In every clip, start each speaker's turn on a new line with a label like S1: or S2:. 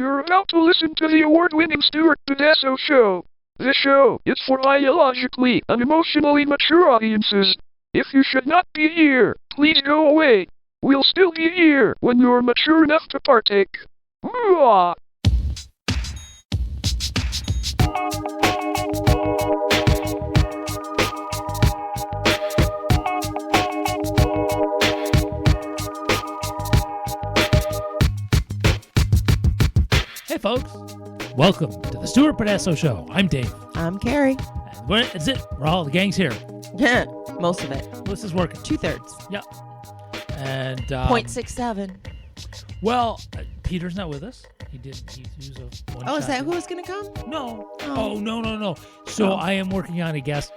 S1: You're about to listen to the award-winning Stuart Pedasso Show. This show is for biologically and emotionally mature audiences. If you should not be here, please go away. We'll still be here when you're mature enough to partake. Mwah!
S2: Hey folks, welcome to the Stuart Pedasso Show. I'm Dave.
S3: I'm Carrie.
S2: And that's it. The gang's here.
S3: Yeah, most of it.
S2: This is working.
S3: 2/3.
S2: Yeah. And
S3: 0.67.
S2: Well, Peter's not with us. He was a one.
S3: Oh, is that who was going to come?
S2: No.
S3: Oh.
S2: Oh, no. So I am working on a guest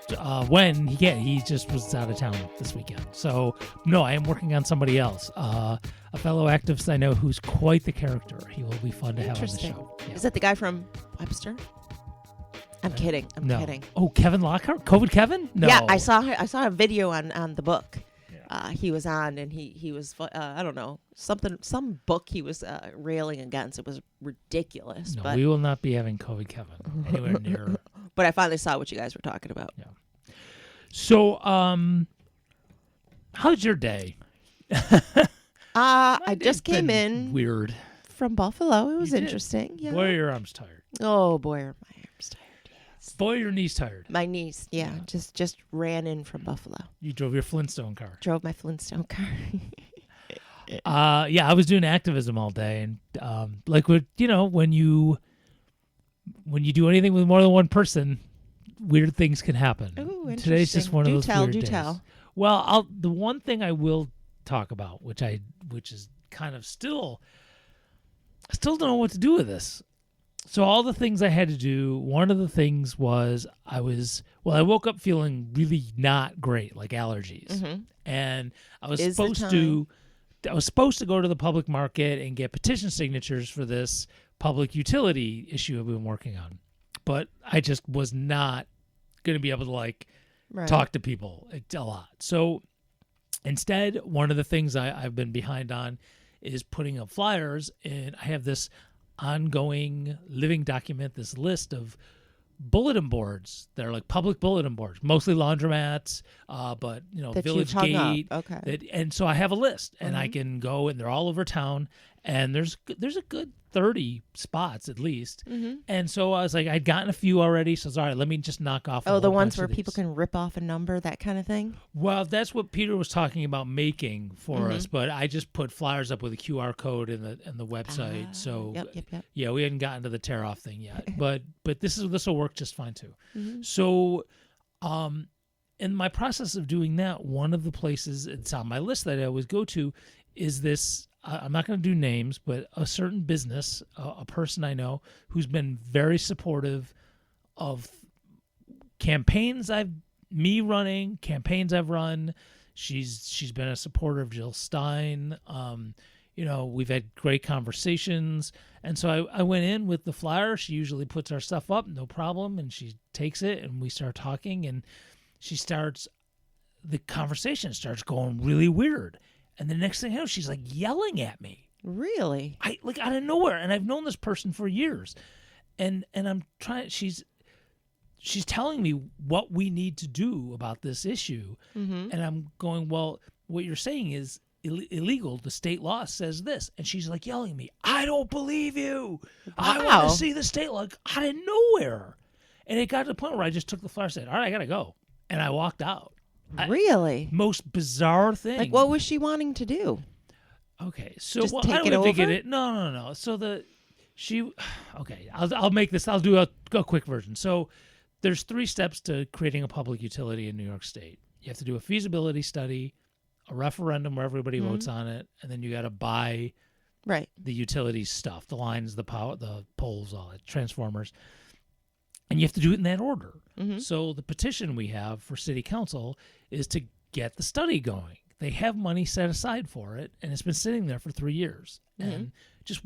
S2: when he can. He just was out of town this weekend. So no, I am working on somebody else. A fellow activist I know who's quite the character. He will be fun to have on the show. Yeah.
S3: Is that the guy from Webster? I'm kidding. I'm
S2: no.
S3: kidding.
S2: Oh, Kevin Lockhart? COVID Kevin? No.
S3: Yeah, I saw a video on the book. He was on, and he was I don't know, some book he was railing against. It was ridiculous.
S2: No,
S3: but
S2: we will not be having COVID Kevin anywhere near.
S3: But I finally saw what you guys were talking about.
S2: Yeah. So, how's your day?
S3: I just came in
S2: Weird.
S3: from Buffalo. It was
S2: You did?
S3: interesting. Yeah.
S2: Boy, are your arms tired.
S3: Oh boy, are my arms tired. Yes.
S2: Boy, are your knees tired.
S3: My niece, yeah, just ran in from Buffalo.
S2: You drove your Flintstone car.
S3: Drove my Flintstone car.
S2: Yeah, I was doing activism all day, and like when you do anything with more than one person, weird things can happen.
S3: Ooh, interesting.
S2: Today's just one of those weird
S3: Do
S2: days.
S3: tell.
S2: Well, the one thing I will talk about, which is kind of I still don't know what to do with this. So all the things I had to do, one of the things was I woke up feeling really not great, like allergies.
S3: Mm-hmm.
S2: And I was
S3: Is the
S2: supposed to go to the public market and get petition signatures for this public utility issue I've been working on. But I just was not going to be able to
S3: Right.
S2: talk to people a lot. So instead, one of the things I've been behind on is putting up flyers, and I have this ongoing living document, this list of bulletin boards. They're like public bulletin boards, mostly laundromats, but
S3: That
S2: Village
S3: you've hung up.
S2: Gate.
S3: Okay.
S2: And so I have a list, and I
S3: Mhm.
S2: can go, and they're all over town, and there's a good 30 spots at least.
S3: Mm-hmm.
S2: And so I was like, I'd gotten a few already, so I was, all right, let me just knock off.
S3: Oh,
S2: a
S3: the
S2: whole
S3: ones
S2: bunch
S3: where
S2: of
S3: people
S2: these.
S3: can rip off a number, that kind of thing.
S2: Well, that's what Peter was talking about making for
S3: Mhm.
S2: us, but I just put flyers up with a QR code in the website. So
S3: Yep.
S2: yeah, we hadn't gotten to the tear off thing yet, but this will work just fine too.
S3: Mhm.
S2: So, in my process of doing that, one of the places it's on my list that I always go to is this. I'm not going to do names, but a certain business, a person I know who's been very supportive of campaigns I've run. She's been a supporter of Jill Stein. We've had great conversations. And so I went in with the flyer. She usually puts our stuff up, no problem. And she takes it and we start talking, and the conversation starts going really weird. And the next thing I know, she's like yelling at me.
S3: Really?
S2: Out of nowhere. And I've known this person for years. And I'm trying, she's telling me what we need to do about this issue.
S3: Mm-hmm.
S2: And I'm going, well, what you're saying is illegal. The state law says this. And she's like yelling at me, I don't believe you. I want
S3: Wow.
S2: to see the state law out of nowhere. And it got to the point where I just took the flyer and said, all right, I got to go. And I walked out.
S3: Really?
S2: Most bizarre thing.
S3: Like, what was she wanting to do?
S2: Okay, so
S3: Just
S2: I
S3: take
S2: don't
S3: it
S2: have to get
S3: over?
S2: it. No. So okay, I'll make this. I'll do a quick version. So there's 3 steps to creating a public utility in New York State. You have to do a feasibility study, a referendum where everybody votes on it, and then you got to buy
S3: Right.
S2: the utility stuff, the lines, the power, the poles, all that, transformers. And you have to do it in that order.
S3: Mm-hmm.
S2: So the petition we have for city council is to get the study going. They have money set aside for it, and it's been sitting there for 3 years.
S3: Mm-hmm.
S2: And just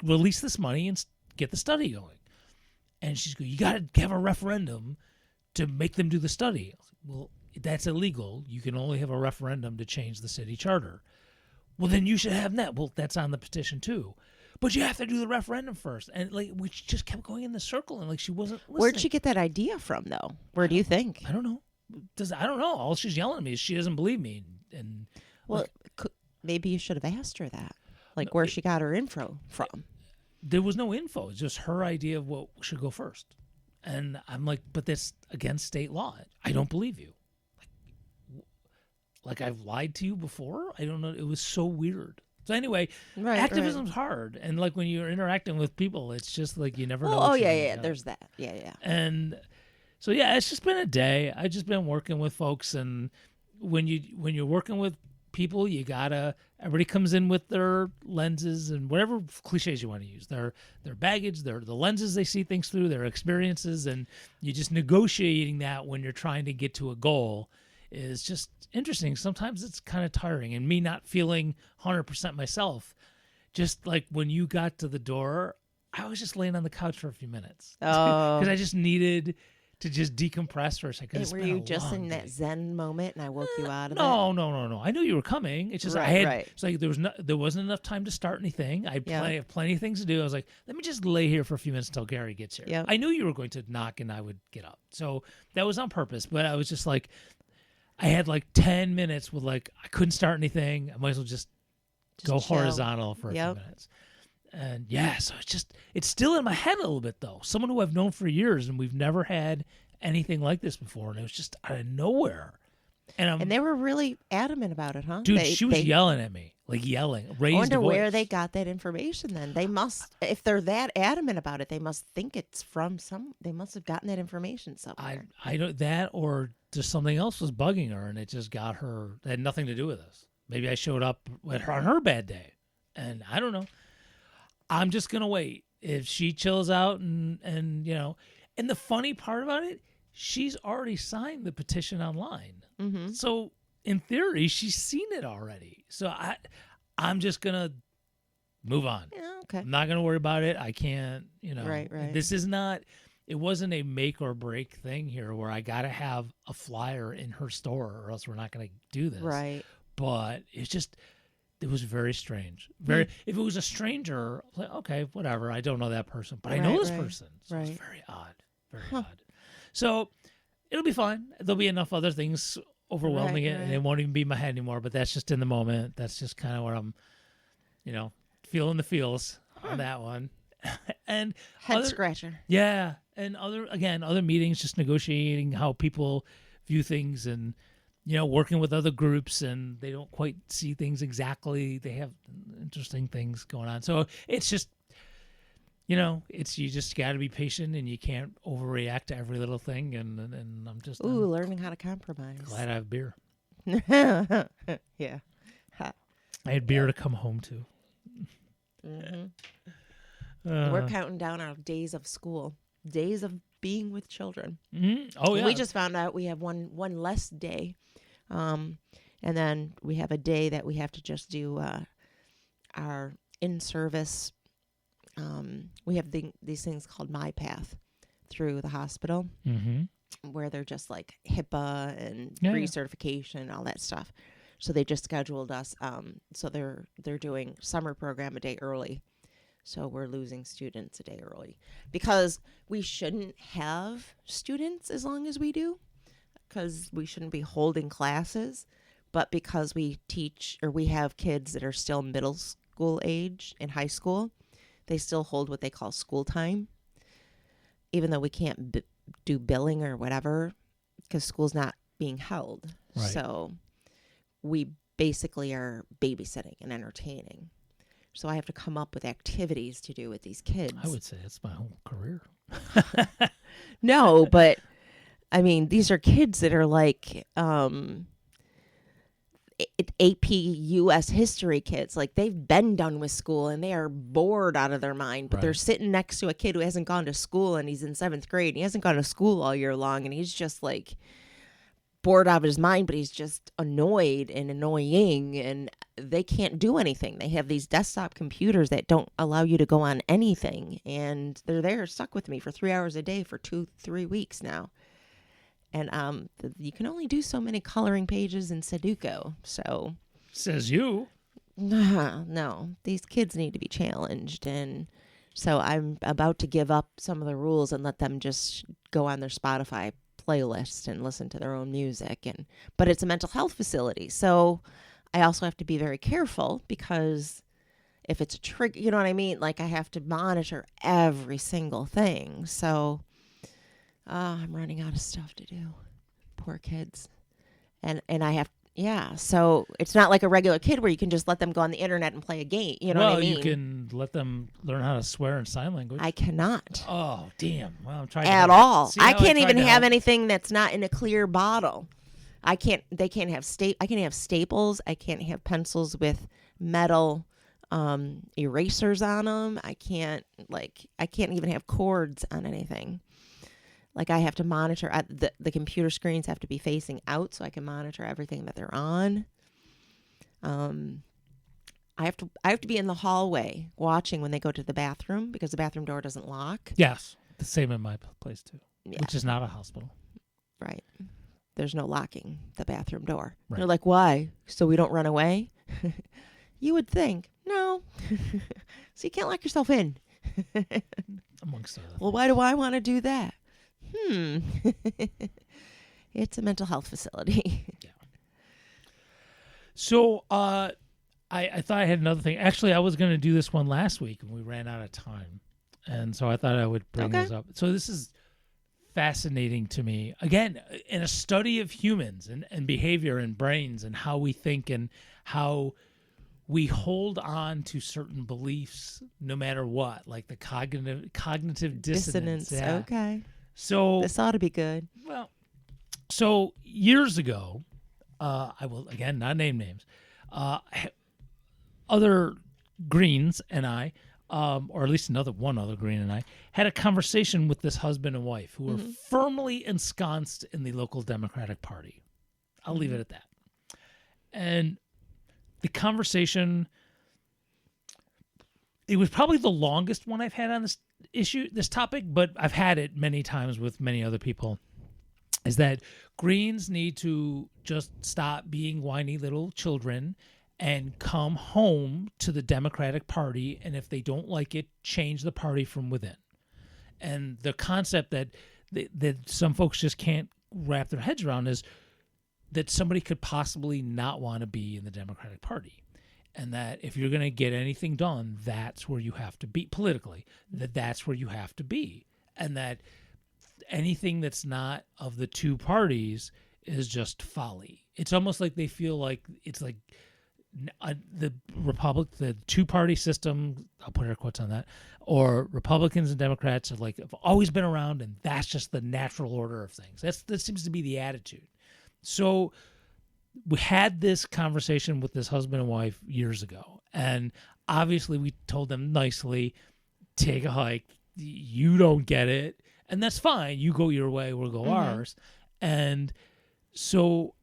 S2: release this money and get the study going. And she's going, you got to have a referendum to make them do the study. Well, that's illegal. You can only have a referendum to change the city charter. Well, then you should have that. Well, that's on the petition too. but you have to do the referendum first. And like we just kept going in the circle, and like she wasn't listening.
S3: Where'd she get that idea from, though? Where do you think?
S2: I don't know. I don't know. All she's yelling at me is she doesn't believe me. And
S3: Well, maybe you should have asked her that, like where she got her info from.
S2: there was no info. It's just her idea of what should go first. And I'm like, but that's against state law. I don't believe you. Like I've lied to you before. I don't know. It was so weird. So anyway,
S3: Right,
S2: activism's hard. And like when you're interacting with people, it's just like you never know.
S3: Oh,
S2: what you're
S3: yeah,
S2: gonna
S3: yeah.
S2: get.
S3: There's that. Yeah, yeah.
S2: And so yeah, it's just been a day. I've just been working with folks, and when you're working with people, everybody comes in with their lenses and whatever cliches you want to use. Their baggage, the lenses they see things through, their experiences, and you're just negotiating that when you're trying to get to a goal is just interesting. Sometimes it's kind of tiring, and me not feeling 100% myself. Just like when you got to the door, I was just laying on the couch for a few minutes
S3: Oh.
S2: because I just needed to just decompress for a second. It's
S3: Were
S2: been
S3: you
S2: a
S3: just
S2: long
S3: in that
S2: day.
S3: Zen moment and I woke you out of it?
S2: No. I knew you were coming. It's just I
S3: Right,
S2: had.
S3: right.
S2: It's like there wasn't enough time to start anything. I had
S3: Yeah.
S2: plenty of things to do. I was like, let me just lay here for a few minutes until Gary gets here.
S3: Yeah.
S2: I knew you were going to knock and I would get up, so that was on purpose. But I was just like, I had like 10 minutes with like I couldn't start anything. I might as well just go
S3: chill.
S2: horizontal for a
S3: Yep.
S2: few minutes. And yeah, so it's still in my head a little bit though. Someone who I've known for years and we've never had anything like this before, and it was just out of nowhere. And
S3: And they were really adamant about it, huh?
S2: dude, she was yelling at me, like
S3: I
S2: raised
S3: wonder
S2: voice.
S3: where they got that information then. They must, if they're that adamant about it, they must think it's from they must have gotten that information somewhere.
S2: I don't that or just something else was bugging her, and it just got her. It had nothing to do with this. Maybe I showed up with her on her bad day, and I don't know. I'm just gonna wait. If she chills out and you know, and the funny part about it, she's already signed the petition online.
S3: Mm-hmm.
S2: So in theory, she's seen it already. So I'm just gonna move on.
S3: Yeah, okay.
S2: I'm not gonna worry about it. I can't, you know.
S3: Right.
S2: This is not. It wasn't a make or break thing here where I gotta have a flyer in her store or else we're not gonna do this.
S3: Right.
S2: But it's just. It was very strange. If it was a stranger, like, okay, whatever. I don't know that person, but I know
S3: Right,
S2: this
S3: right,
S2: person. So it's
S3: right.
S2: very odd. Very odd. So it'll be fine. There'll be enough other things overwhelming
S3: Right,
S2: it, and
S3: right.
S2: it won't even be in my head anymore. But that's just in the moment. That's just kind of where I'm, you know, feeling the feels on that one. And
S3: Head
S2: other-
S3: scratcher.
S2: yeah, and other meetings, just negotiating how people view things, and you know, working with other groups, and they don't quite see things exactly. They have interesting things going on, so it's just, you know, you just got to be patient, and you can't overreact to every little thing. And I'm just
S3: Ooh, learning how to compromise.
S2: glad I have beer.
S3: Yeah.
S2: I had beer to come home to.
S3: hmm
S2: Uh,
S3: We're counting down our days of school, days of being with children.
S2: Oh yeah,
S3: We just found out we have one less day, and then we have a day that we have to just do our in-service. We have these things called My Path through the hospital, where they're just like HIPAA and
S2: Yeah.
S3: recertification, all that stuff. So they just scheduled us. So they're doing summer program a day early. So we're losing students a day early because we shouldn't have students as long as we do, because we shouldn't be holding classes. But because we teach, or we have kids that are still middle school age in high school, they still hold what they call school time, even though we can't do billing or whatever because school's not being held.
S2: Right.
S3: So we basically are babysitting and entertaining. So I have to come up with activities to do with these kids.
S2: I would say it's my whole career.
S3: No, but I mean, these are kids that are like AP US history kids. Like, they've been done with school and they are bored out of their mind, but they're
S2: Right.
S3: sitting next to a kid who hasn't gone to school, and he's in 7th grade. And he hasn't gone to school all year long, and he's just like bored out of his mind, but he's just annoyed and annoying, and they can't do anything. They have these desktop computers that don't allow you to go on anything, and they're there stuck with me for 3 hours a day for 2-3 weeks now. And you can only do so many coloring pages in Sudoku. So
S2: Says you.
S3: No, these kids need to be challenged, and so I'm about to give up some of the rules and let them just go on their Spotify playlist and listen to their own music. And but it's a mental health facility, so I also have to be very careful because if it's a trigger, you know what I mean? Like I have to monitor every single thing. So I'm running out of stuff to do. Poor kids. And I have yeah, so it's not like a regular kid where you can just let them go on the internet and play a game. You know what I mean?
S2: You can let them learn how to swear in sign language.
S3: I cannot.
S2: Oh, damn. Well, I'm trying
S3: At all.
S2: See
S3: I
S2: how
S3: can't
S2: tried
S3: even
S2: to
S3: have
S2: help?
S3: anything that's not in a clear bottle. They can't have I can't have staples. I can't have pencils with metal erasers on them. I can't even have cords on anything. Like I have to monitor the computer screens have to be facing out so I can monitor everything that they're on. I have to be in the hallway watching when they go to the bathroom because the bathroom door doesn't lock.
S2: Yes. The same in my place, too,
S3: Yeah.
S2: which is not a hospital.
S3: Right. There's no locking the bathroom door.
S2: Right.
S3: They're like, why? So we don't run away? You would think. No. So you can't lock yourself in.
S2: Amongst other
S3: Well, why do I want to do that? It's a mental health facility.
S2: So, I thought I had another thing. Actually, I was going to do this one last week, and we ran out of time. And so I thought I would bring this up. So this is fascinating to me. Again, in a study of humans and behavior and brains and how we think and how we hold on to certain beliefs no matter what, like the cognitive dissonance. Yeah.
S3: Okay.
S2: So
S3: This ought to be good.
S2: well, so years ago, I will again not name names. Other Greens and I, or at least one other Green and I, had a conversation with this husband and wife who were firmly ensconced in the local Democratic Party. I'll leave it at that. And the conversation, it was probably the longest one I've had on this topic, but I've had it many times with many other people, is that Greens need to just stop being whiny little children and come home to the Democratic Party, and if they don't like it, change the party from within. And the concept that some folks just can't wrap their heads around is that somebody could possibly not want to be in the Democratic Party. And that if you're going to get anything done, that's where you have to be politically, that's where you have to be. And that anything that's not of the two parties just folly. It's almost like they feel like it's like the two-party system, I'll put air quotes on that, or Republicans and Democrats have always been around, and that's just the natural order of things. That seems to be the attitude. So we had this conversation with this husband and wife years ago, and obviously we told them nicely, take a hike. You don't get it, and that's fine. You go your way, we'll go ours. And so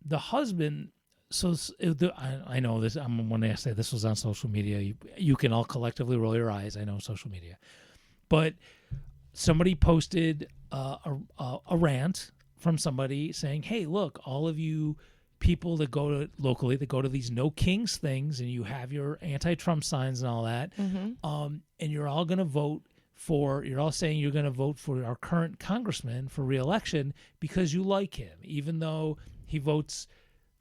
S2: the husband, I know this. When I say this was on social media, you can all collectively roll your eyes. I know social media, but somebody posted a rant from somebody saying, "Hey, look, all of you people that go to locally, that go to these No Kings things, and you have your anti-Trump signs and all that, and you're all going to vote for. You're all saying you're going to vote for our current congressman for re-election because you like him, even though he votes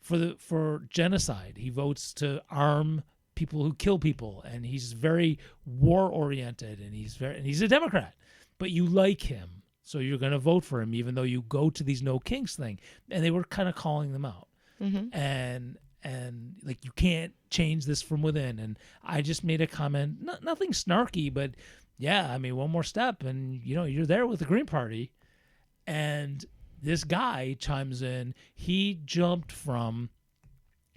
S2: for genocide. He votes to arm people who kill people, and he's very war-oriented, and he's a Democrat, but you like him." So you're going to vote for him, even though you go to these No Kings thing. And they were kind of calling them out. And like, you can't change this from within. And I just made a comment, nothing snarky, but yeah, I mean, one more step and, you're there with the Green Party. And this guy chimes in. He jumped from,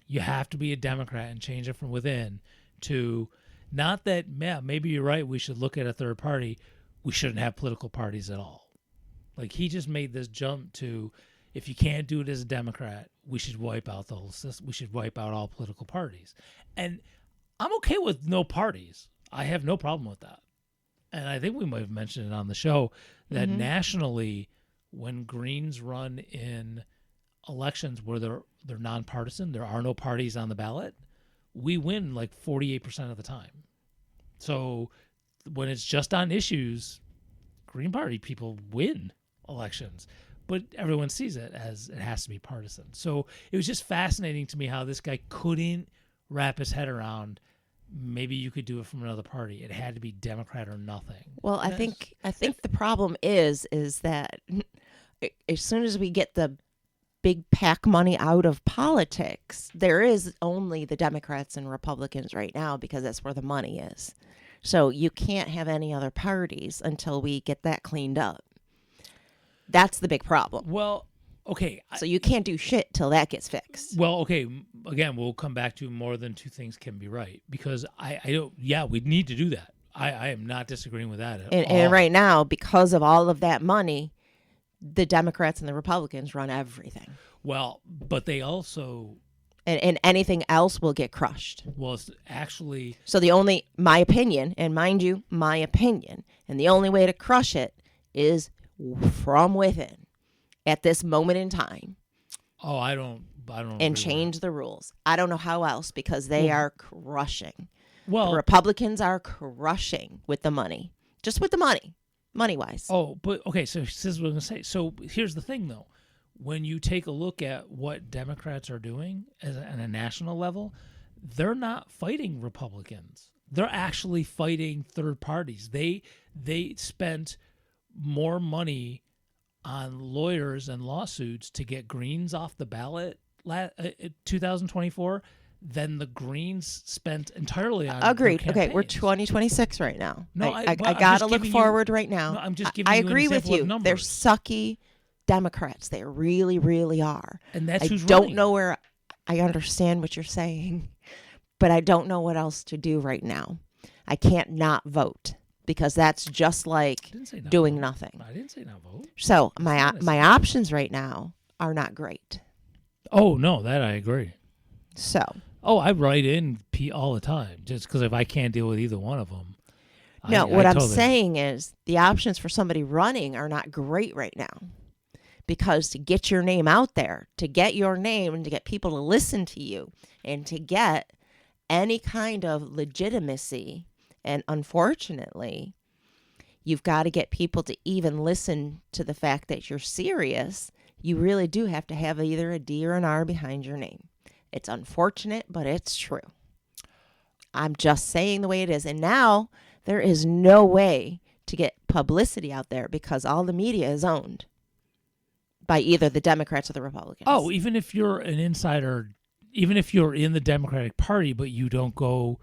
S2: you have to be a Democrat and change it from within, to not that, yeah, maybe you're right, we should look at a third party. We shouldn't have political parties at all. Like, he just made this jump to, if you can't do it as a Democrat, we should wipe out the whole system. We should wipe out all political parties. And I'm okay with no parties. I have no problem with that. And I think we might have mentioned it on the show that nationally, when Greens run in elections where they're nonpartisan, there are no parties on the ballot. we win like 48% of the time. So when it's just on issues, Green Party people win elections. But everyone sees it as it has to be partisan. So it was just fascinating to me how this guy couldn't wrap his head around maybe you could do it from another party. It had to be Democrat or nothing.
S3: Well, I think the problem is that as soon as we get the big PAC money out of politics, there is only the Democrats and Republicans right now because that's where the money is. So you can't have any other parties until we get that cleaned up. That's the big problem.
S2: Well, okay.
S3: So you can't do shit till that gets fixed.
S2: Well, okay. Again, we'll come back to more than two things can be right because I don't. Yeah, we need to do that. I am not disagreeing with that at all.
S3: And right now, because of all of that money, the Democrats and the Republicans run everything.
S2: Well, but they also.
S3: And anything else will get crushed.
S2: Well, it's actually.
S3: So my opinion, and mind you, my opinion, and the only way to crush it is from within at this moment in time.
S2: Oh, I don't.
S3: And change the rules. I don't know how else because they are crushing.
S2: Well,
S3: the Republicans are crushing with the money, just with the money wise.
S2: Oh, but okay. So this is what I'm gonna say. So here's the thing, though. When you take a look at what Democrats are doing on a national level, they're not fighting Republicans. They're actually fighting third parties. They spent more money on lawyers and lawsuits to get Greens off the ballot 2024 than the Greens spent entirely on.
S3: Agreed. Okay, we're 2026 right now.
S2: No,
S3: I gotta look forward right now.
S2: No, I'm just giving
S3: I
S2: you
S3: agree
S2: an
S3: with
S2: example
S3: you.
S2: of
S3: They're
S2: numbers.
S3: sucky Democrats. They really, really are.
S2: And that's
S3: I
S2: who's
S3: don't
S2: running.
S3: know where. I understand what you're saying, but I don't know what else to do right now. I can't not vote because that's just like doing
S2: vote.
S3: nothing.
S2: I didn't say not vote.
S3: So my options right now are not great.
S2: Oh no, that I agree.
S3: So.
S2: Oh, I write in all the time just because if I can't deal with either one of them.
S3: No, what I'm saying is the options for somebody running are not great right now. Because to get your name out there, to get your name and to get people to listen to you and to get any kind of legitimacy, and unfortunately, you've got to get people to even listen to the fact that you're serious, you really do have to have either a D or an R behind your name. It's unfortunate, but it's true. I'm just saying the way it is. And now there is no way to get publicity out there because all the media is owned by either the Democrats or the Republicans.
S2: Oh, even if you're an insider, even if you're in the Democratic Party, but you don't go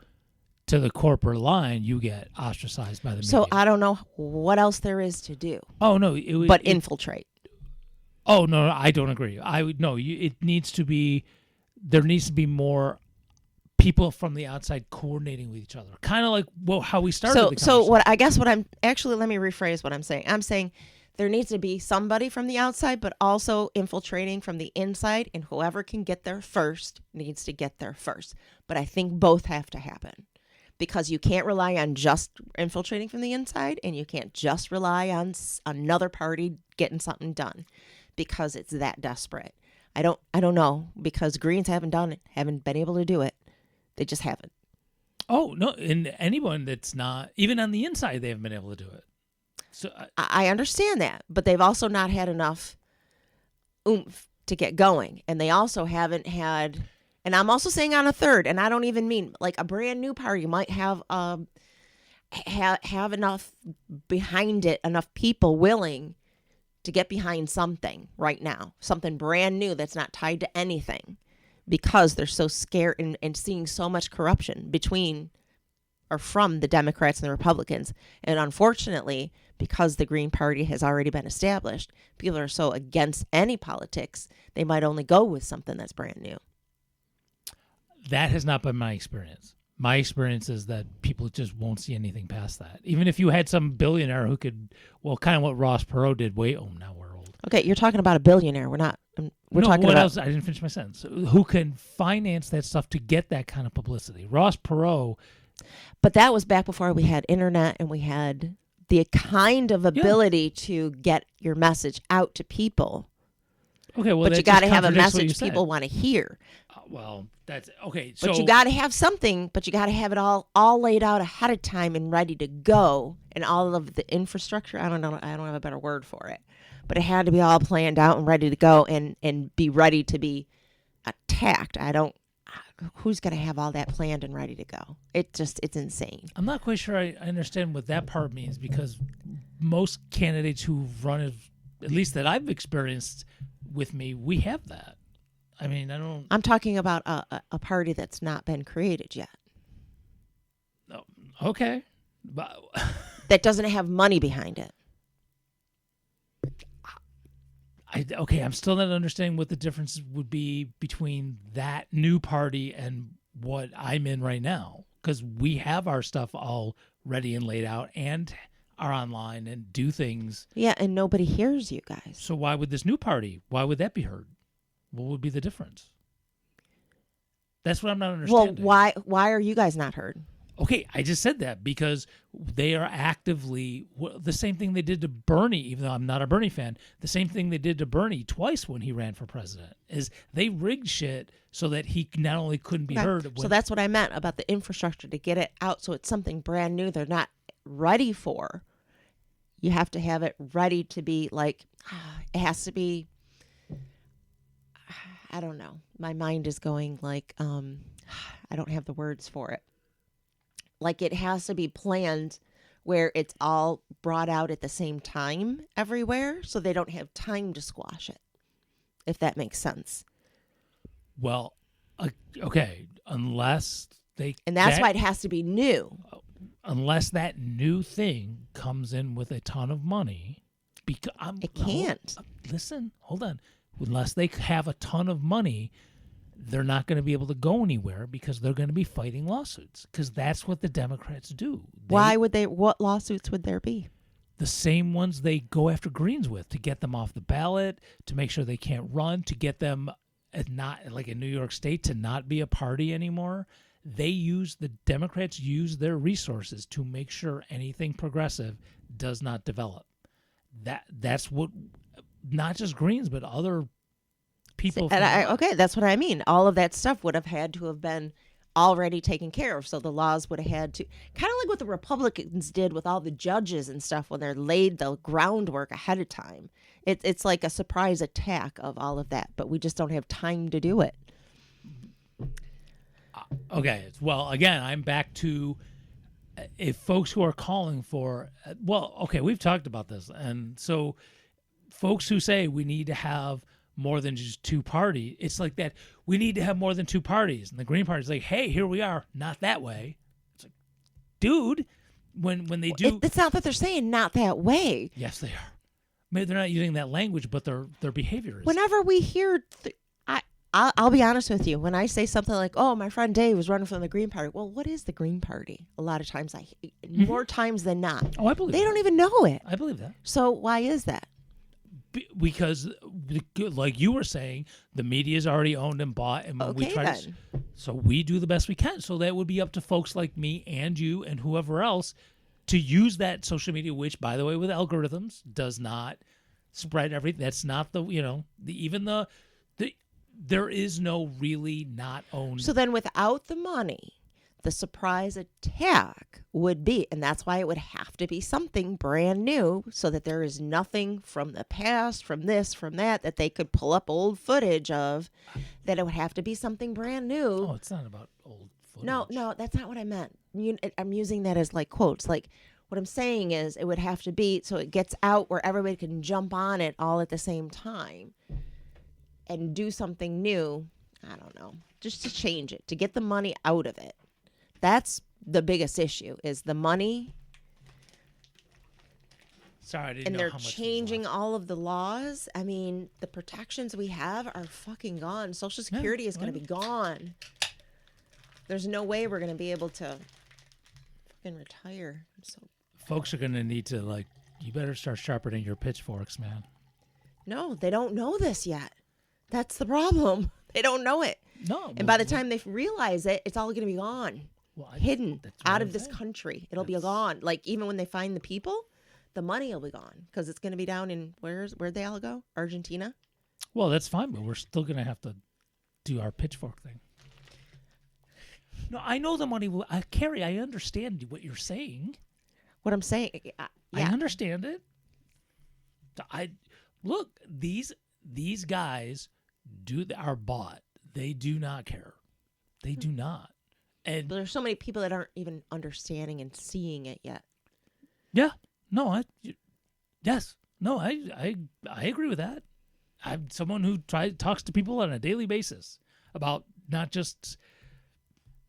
S2: to the corporate line, you get ostracized by the media.
S3: So I don't know what else there is to do.
S2: Oh no,
S3: infiltrate.
S2: Oh no, I don't agree. It needs to be. There needs to be more people from the outside coordinating with each other, kind of like how we started.
S3: Let me rephrase what I'm saying. I'm saying there needs to be somebody from the outside, but also infiltrating from the inside, and whoever can get there first needs to get there first. But I think both have to happen because you can't rely on just infiltrating from the inside, and you can't just rely on another party getting something done because it's that desperate. I don't know because Greens haven't been able to do it. They just haven't.
S2: Oh no, and anyone that's not even on the inside, they haven't been able to do it. So
S3: I understand that, but they've also not had enough oomph to get going, and they also haven't had. And I'm also saying on a third, and I don't even mean like a brand new party might have enough behind it, enough people willing to get behind something right now, something brand new that's not tied to anything, because they're so scared and seeing so much corruption between or from the Democrats and the Republicans. And unfortunately, because the Green Party has already been established, people are so against any politics, they might only go with something that's brand new.
S2: That has not been my experience. My experience is that people just won't see anything past that. Even if you had some billionaire who could, kind of what Ross Perot did. Now we're old.
S3: Okay, you're talking about a billionaire. We're not. We're talking
S2: what
S3: about.
S2: Else? I didn't finish my sentence. Who can finance that stuff to get that kind of publicity? Ross Perot.
S3: But that was back before we had internet and we had the kind of ability to get your message out to people.
S2: Okay, well,
S3: but
S2: that
S3: you got to
S2: just
S3: have a
S2: contradicts what you
S3: message
S2: said.
S3: people want to hear.
S2: Well, that's okay. So
S3: But you got to have something, but you got to have it all laid out ahead of time and ready to go, and all of the infrastructure. I don't know. I don't have a better word for it, but it had to be all planned out and ready to go, and be ready to be attacked. I don't. Who's going to have all that planned and ready to go? It's insane.
S2: I'm not quite sure I understand what that part means, because most candidates who run, at least that I've experienced with me, we have that. I mean, I don't.
S3: I'm talking about a party that's not been created yet,
S2: Okay, but
S3: that doesn't have money behind it.
S2: okay, I'm still not understanding what the difference would be between that new party and what I'm in right now, because we have our stuff all ready and laid out and are online and do things.
S3: Yeah, and nobody hears you guys.
S2: So why would this new party? Why would that be heard? What would be the difference? That's what I'm not understanding.
S3: Well, why are you guys not heard?
S2: Okay, I just said that because they are actively the same thing they did to Bernie, even though I'm not a Bernie fan. The same thing they did to Bernie twice when he ran for president is they rigged shit so that he not only couldn't be heard.
S3: So that's what I meant about the infrastructure to get it out, so it's something brand new they're not ready for. You have to have it ready to be like, it has to be. I don't know. My mind is going like, I don't have the words for it. Like it has to be planned where it's all brought out at the same time everywhere, so they don't have time to squash it, if that makes sense.
S2: Well, okay, unless they...
S3: And that's why it has to be new.
S2: Unless that new thing comes in with a ton of money.
S3: It can't.
S2: Listen, hold on. Unless they have a ton of money, they're not going to be able to go anywhere because they're going to be fighting lawsuits, because that's what the Democrats do.
S3: Why would they? What lawsuits would there be?
S2: The same ones they go after Greens with, to get them off the ballot, to make sure they can't run, to get them not, like in New York State, to not be a party anymore. The Democrats use their resources to make sure anything progressive does not develop. That's what, not just Greens, but other people.
S3: Okay, that's what I mean. All of that stuff would have had to have been already taken care of. So the laws would have had to, kind of like what the Republicans did with all the judges and stuff when they laid the groundwork ahead of time. It's like a surprise attack of all of that, but we just don't have time to do it.
S2: Okay, well, again, I'm back to if folks who are calling for, well, okay, we've talked about this. And so folks who say we need to have more than just two parties, it's like that. We need to have more than two parties. And the Green Party is like, hey, here we are. Not that way. It's like, dude, when they do.
S3: It's not that they're saying not that way.
S2: Yes, they are. Maybe they're not using that language, but their behavior is.
S3: Whenever we hear, I'll be honest with you. When I say something like, oh, my friend Dave was running from the Green Party. Well, what is the Green Party? A lot of times, more times than not.
S2: Oh, I believe
S3: they
S2: that.
S3: don't even know it.
S2: I believe that.
S3: So why is that?
S2: Because, like you were saying, the media is already owned and bought, and when we try so we do the best we can. So that would be up to folks like me and you and whoever else to use that social media, which, by the way, with algorithms, does not spread everything. That's not there is no really not owned.
S3: So then, without the money, the surprise attack would be, and that's why it would have to be something brand new, so that there is nothing from the past, from this, from that they could pull up old footage of, that it would have to be something brand new.
S2: Oh, it's not about old footage.
S3: No, that's not what I meant. I'm using that as like quotes. Like, what I'm saying is it would have to be so it gets out where everybody can jump on it all at the same time and do something new. I don't know, just to change it, to get the money out of it. That's the biggest issue, is the money.
S2: Sorry, I didn't
S3: and
S2: know
S3: they're
S2: how much
S3: changing all of the laws. I mean, the protections we have are fucking gone. Social Security is going to be gone. There's no way we're going to be able to fucking retire.
S2: Folks are going to need to, you better start sharpening your pitchforks, man.
S3: No, they don't know this yet. That's the problem. They don't know it.
S2: No.
S3: And by the time they realize it, it's all going to be gone. Hidden out of this country. It'll be gone. Like, even when they find the people, the money will be gone, because it's going to be down in, where'd they all go? Argentina?
S2: Well, that's fine, but we're still going to have to do our pitchfork thing. No, I know the money will. Carrie, I understand what you're saying.
S3: What I'm saying,
S2: I
S3: yeah,
S2: understand it. Look, these guys are bought. They do not care. They do not. And
S3: there's so many people that aren't even understanding and seeing it yet.
S2: yeah, no, yes, no, I agree with that. I'm someone who talks to people on a daily basis about not just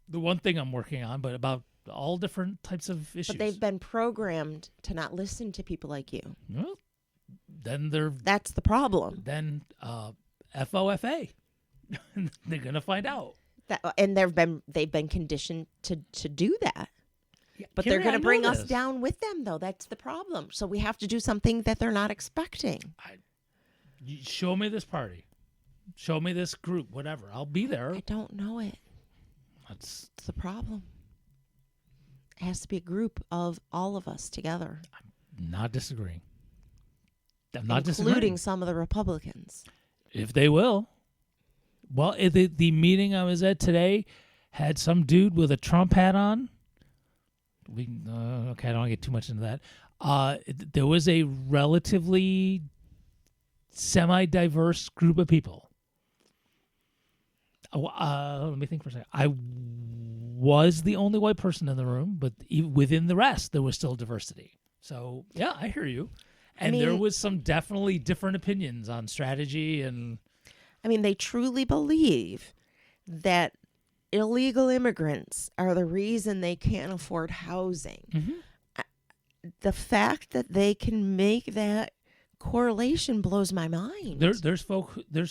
S2: the one thing I'm working on, but about all different types of issues.
S3: But they've been programmed to not listen to people like you.
S2: Well, then
S3: That's the problem.
S2: then FOFA. They're gonna find out.
S3: And they've been conditioned to do that. But
S2: Carrie,
S3: they're going
S2: I
S3: to
S2: know
S3: bring us
S2: this.
S3: down with them, though. That's the problem. So we have to do something that they're not expecting.
S2: You show me this party. Show me this group, whatever. I'll be there.
S3: I don't know it.
S2: That's
S3: It's the problem. It has to be a group of all of us together,
S2: not disagreeing. I'm not
S3: including
S2: disagreeing.
S3: some of the Republicans.
S2: If they will. Well, the meeting I was at today had some dude with a Trump hat on. Okay, I don't want to get too much into that. There was a relatively semi-diverse group of people. Let me think for a second. I was the only white person in the room, but within the rest, there was still diversity. So, yeah, I hear you. And there
S3: mean-
S2: was some definitely different opinions on strategy and...
S3: I mean, they truly believe that illegal immigrants are the reason they can't afford housing.
S2: Mhm.
S3: The fact that they can make that correlation blows my mind.
S2: There's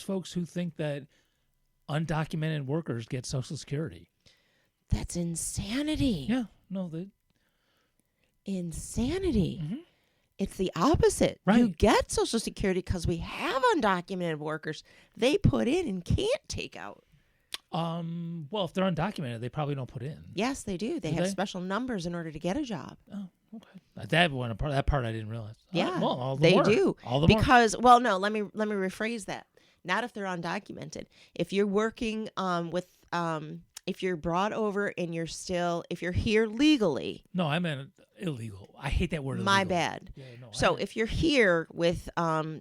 S2: folks who think that undocumented workers get Social Security.
S3: That's insanity.
S2: Yeah, no, they
S3: Insanity.
S2: Mhm.
S3: It's the opposite. You
S2: Right.
S3: get Social Security because we have undocumented workers. They put in and can't take out.
S2: Well, if they're undocumented, they probably don't put in.
S3: Yes, they do. They
S2: Do
S3: have
S2: they?
S3: special numbers in order to get a job.
S2: Oh, okay. That part I didn't realize.
S3: Yeah,
S2: well, all the
S3: they
S2: more.
S3: do.
S2: All the more.
S3: Because, well, no, let me rephrase that. Not if they're undocumented. If you're working if you're brought over and if you're here legally,
S2: No, I meant illegal. I hate that word.
S3: my
S2: illegal.
S3: bad.
S2: Yeah, no,
S3: So if you're here with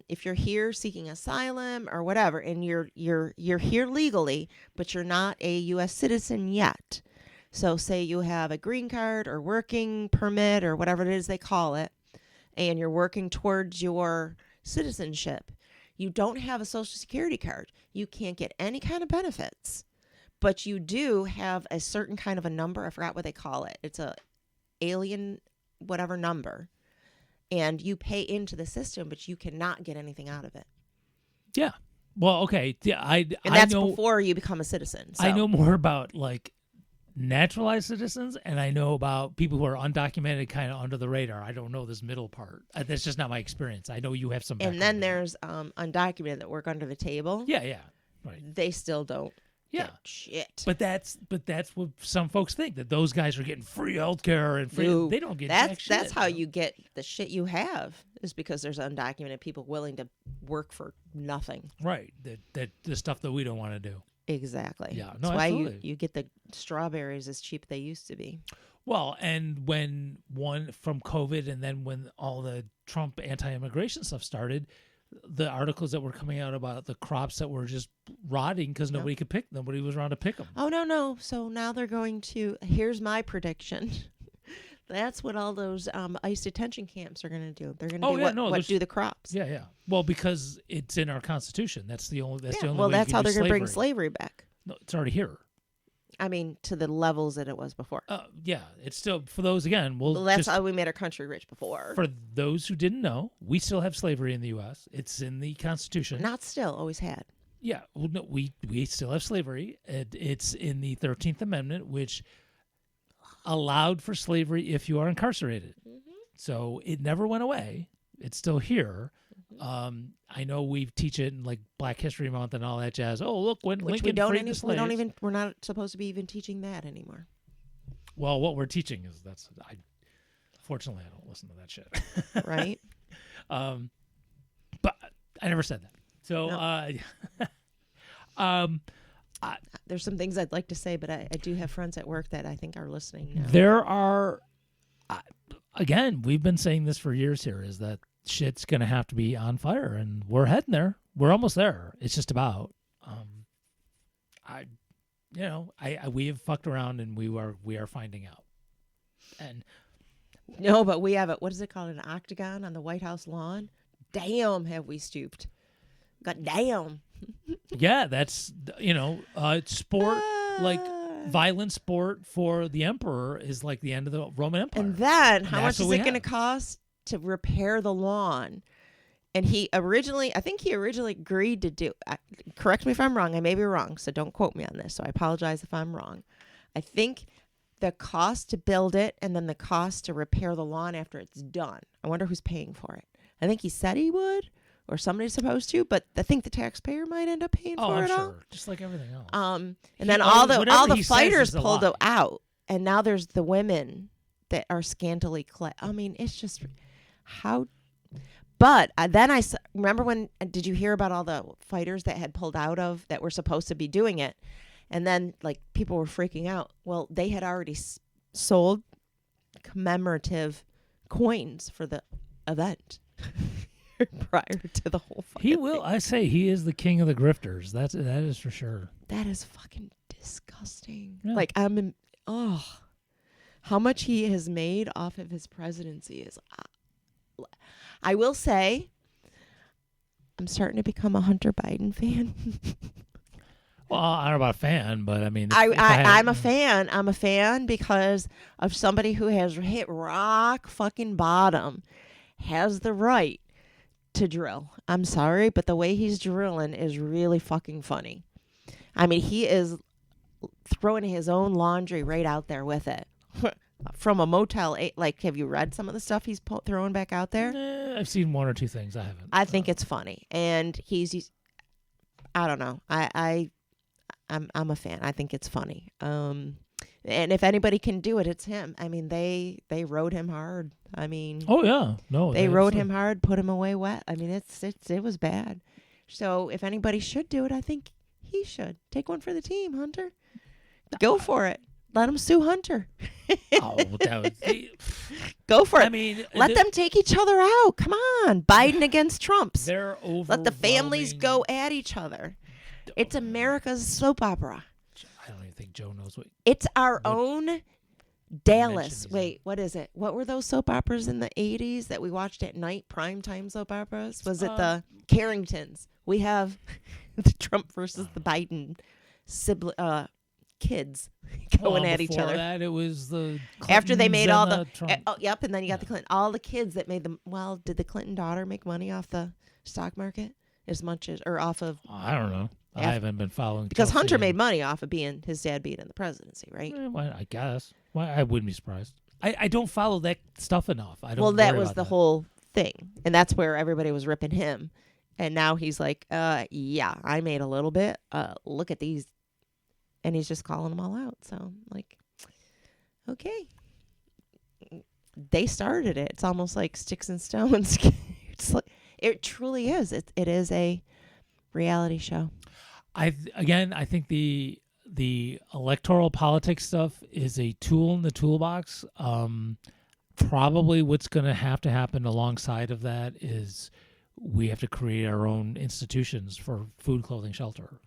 S3: if you're here seeking asylum or whatever, and you're here legally, but you're not a U.S. citizen yet. So say you have a green card or working permit or whatever it is they call it, and you're working towards your citizenship. You don't have a Social Security card. You can't get any kind of benefits, but you do have a certain kind of a number. I forgot what they call it. It's a alien whatever number, and you pay into the system, but you cannot get anything out of it.
S2: yeah. Well, okay. Yeah,
S3: And
S2: I
S3: that's
S2: know.
S3: before you become a citizen. So.
S2: I know more about like naturalized citizens, and I know about people who are undocumented, kind of under the radar. I don't know this middle part. That's just not my experience. I know you have some.
S3: And
S2: background
S3: then
S2: in that.
S3: there's undocumented that work under the table.
S2: Yeah, right.
S3: They still don't
S2: Yeah.
S3: get shit.
S2: But that's what some folks think, that those guys are getting free healthcare and free.
S3: No,
S2: They don't get jack shit.
S3: that's how you get the shit you have, is because there's undocumented people willing to work for nothing.
S2: right. That the stuff that we don't want to do.
S3: Exactly.
S2: Yeah, no,
S3: That's why
S2: absolutely.
S3: you get the strawberries as cheap they used to be.
S2: Well, and when one from COVID, and then when all the Trump anti-immigration stuff started, the articles that were coming out about the crops that were just rotting because
S3: Yep.
S2: nobody could pick them. Nobody was around to pick them.
S3: Oh, no. So now they're going to, here's my prediction. That's what all those ICE detention camps are going to do. They're going to
S2: Oh,
S3: do
S2: yeah,
S3: what,
S2: no,
S3: what
S2: there's-
S3: do the crops.
S2: Yeah. Well, because it's in our Constitution. That's the only. That's the only.
S3: Well,
S2: way you
S3: that's
S2: can
S3: how
S2: do
S3: they're going to bring
S2: slavery.
S3: slavery back.
S2: No, it's already here.
S3: I mean, to the levels that it was before.
S2: Yeah, it's still for those again.
S3: Well, that's
S2: just,
S3: how we made our country rich before.
S2: for those who didn't know, we still have slavery in the U.S. It's in the Constitution.
S3: Not still, always had.
S2: Yeah, well, no, we still have slavery. It's in the 13th Amendment, which allowed for slavery if you are incarcerated. So it never went away. It's still here. I know we teach it in like Black History Month and all that jazz. Oh, look, when
S3: Which
S2: Lincoln
S3: we don't
S2: freed the slaves.
S3: we're not supposed to be even teaching that anymore.
S2: Well, what we're teaching is fortunately, I don't listen to that shit.
S3: Right?
S2: But I never said that. So,
S3: No.
S2: um,
S3: There's some things I'd like to say, but I do have friends at work that I think are listening now.
S2: there are, again, we've been saying this for years here, is that shit's going to have to be on fire, and we're heading there. We're almost there. It's just about, we have fucked around, and we are finding out. And
S3: No, but we have what is it called? An octagon on the White House lawn? Damn, have we stooped. God damn.
S2: yeah, that's, sport, like violent sport for the emperor is like the end of the Roman Empire.
S3: And then how
S2: That's
S3: much
S2: what
S3: is
S2: we
S3: it going to
S2: have.
S3: cost to repair the lawn? And I think he originally agreed to do, correct me if I'm wrong, I may be wrong, so don't quote me on this, so I apologize if I'm wrong. I think the cost to build it and then the cost to repair the lawn after it's done. I wonder who's paying for it. I think he said he would, or somebody's supposed to, but I think the taxpayer might end up paying
S2: Oh,
S3: for
S2: I'm
S3: it all.
S2: sure. Just like everything else.
S3: And
S2: He
S3: then
S2: owns-
S3: all
S2: whatever
S3: the
S2: he says
S3: fighters
S2: is a
S3: pulled
S2: lie.
S3: out, and now there's the women that are scantily clad. I mean, it's just how. But then remember when did you hear about all the fighters that had pulled out of that were supposed to be doing it, and then like people were freaking out. Well, they had already sold commemorative coins for the event prior to the whole fucking
S2: He will.
S3: thing.
S2: I say he is the king of the grifters. That is for sure.
S3: That is fucking disgusting.
S2: Yeah.
S3: Like how much he has made off of his presidency is. I will say, I'm starting to become a Hunter Biden fan.
S2: Well, I don't know about a fan, but I mean, if I had-
S3: I'm a fan. I'm a fan because of somebody who has hit rock fucking bottom, has the right to drill. I'm sorry, but the way he's drilling is really fucking funny. I mean, he is throwing his own laundry right out there with it. From a Motel 8, like, have you read some of the stuff he's throwing back out there?
S2: I've seen one or two things. I haven't.
S3: I think it's funny, and I don't know. I'm a fan. I think it's funny. And if anybody can do it, it's him. I mean, they rode him hard. I mean,
S2: Oh yeah, no.
S3: they
S2: that's
S3: rode
S2: a-
S3: him hard, put him away wet. I mean, it was bad. So if anybody should do it, I think he should take one for the team. Hunter, go for it. Let him sue Hunter.
S2: Oh, that was.
S3: Go for it.
S2: I mean,
S3: Let them take each other out. Come on, Biden against Trumps.
S2: They're over.
S3: Let the families go at each other. It's America's soap opera.
S2: I don't even think Joe knows what.
S3: It's our
S2: What
S3: own
S2: dimension
S3: Dallas.
S2: is
S3: Wait, what is it? What were those soap operas in the 80s that we watched at night? Primetime soap operas? Was it the Carringtons? We have the Trump versus the Biden kids going at each
S2: before
S3: other.
S2: That it was the
S3: After they made all
S2: Clintons and
S3: the
S2: Trump.
S3: yep, and then you got the Clinton, all the kids that made them. Well, did the Clinton daughter make money off the stock market as much as, or off of?
S2: I don't know. I
S3: Af-
S2: haven't been following
S3: Because
S2: Chelsea
S3: Hunter
S2: and-
S3: made money off of his dad being in the presidency, right?
S2: Well, I guess. Why I wouldn't be surprised. I don't follow that stuff enough. I don't.
S3: Well, that
S2: worry
S3: was
S2: about
S3: the
S2: that.
S3: whole thing, and that's where everybody was ripping him, and now he's like, yeah, I made a little bit. Look at these, and he's just calling them all out. So, like, okay, they started it. It's almost like sticks and stones. It's like, it truly is. It is a reality show.
S2: I think the electoral politics stuff is a tool in the toolbox. Probably what's going to happen alongside of that is we have to create our own institutions for food, clothing, shelter,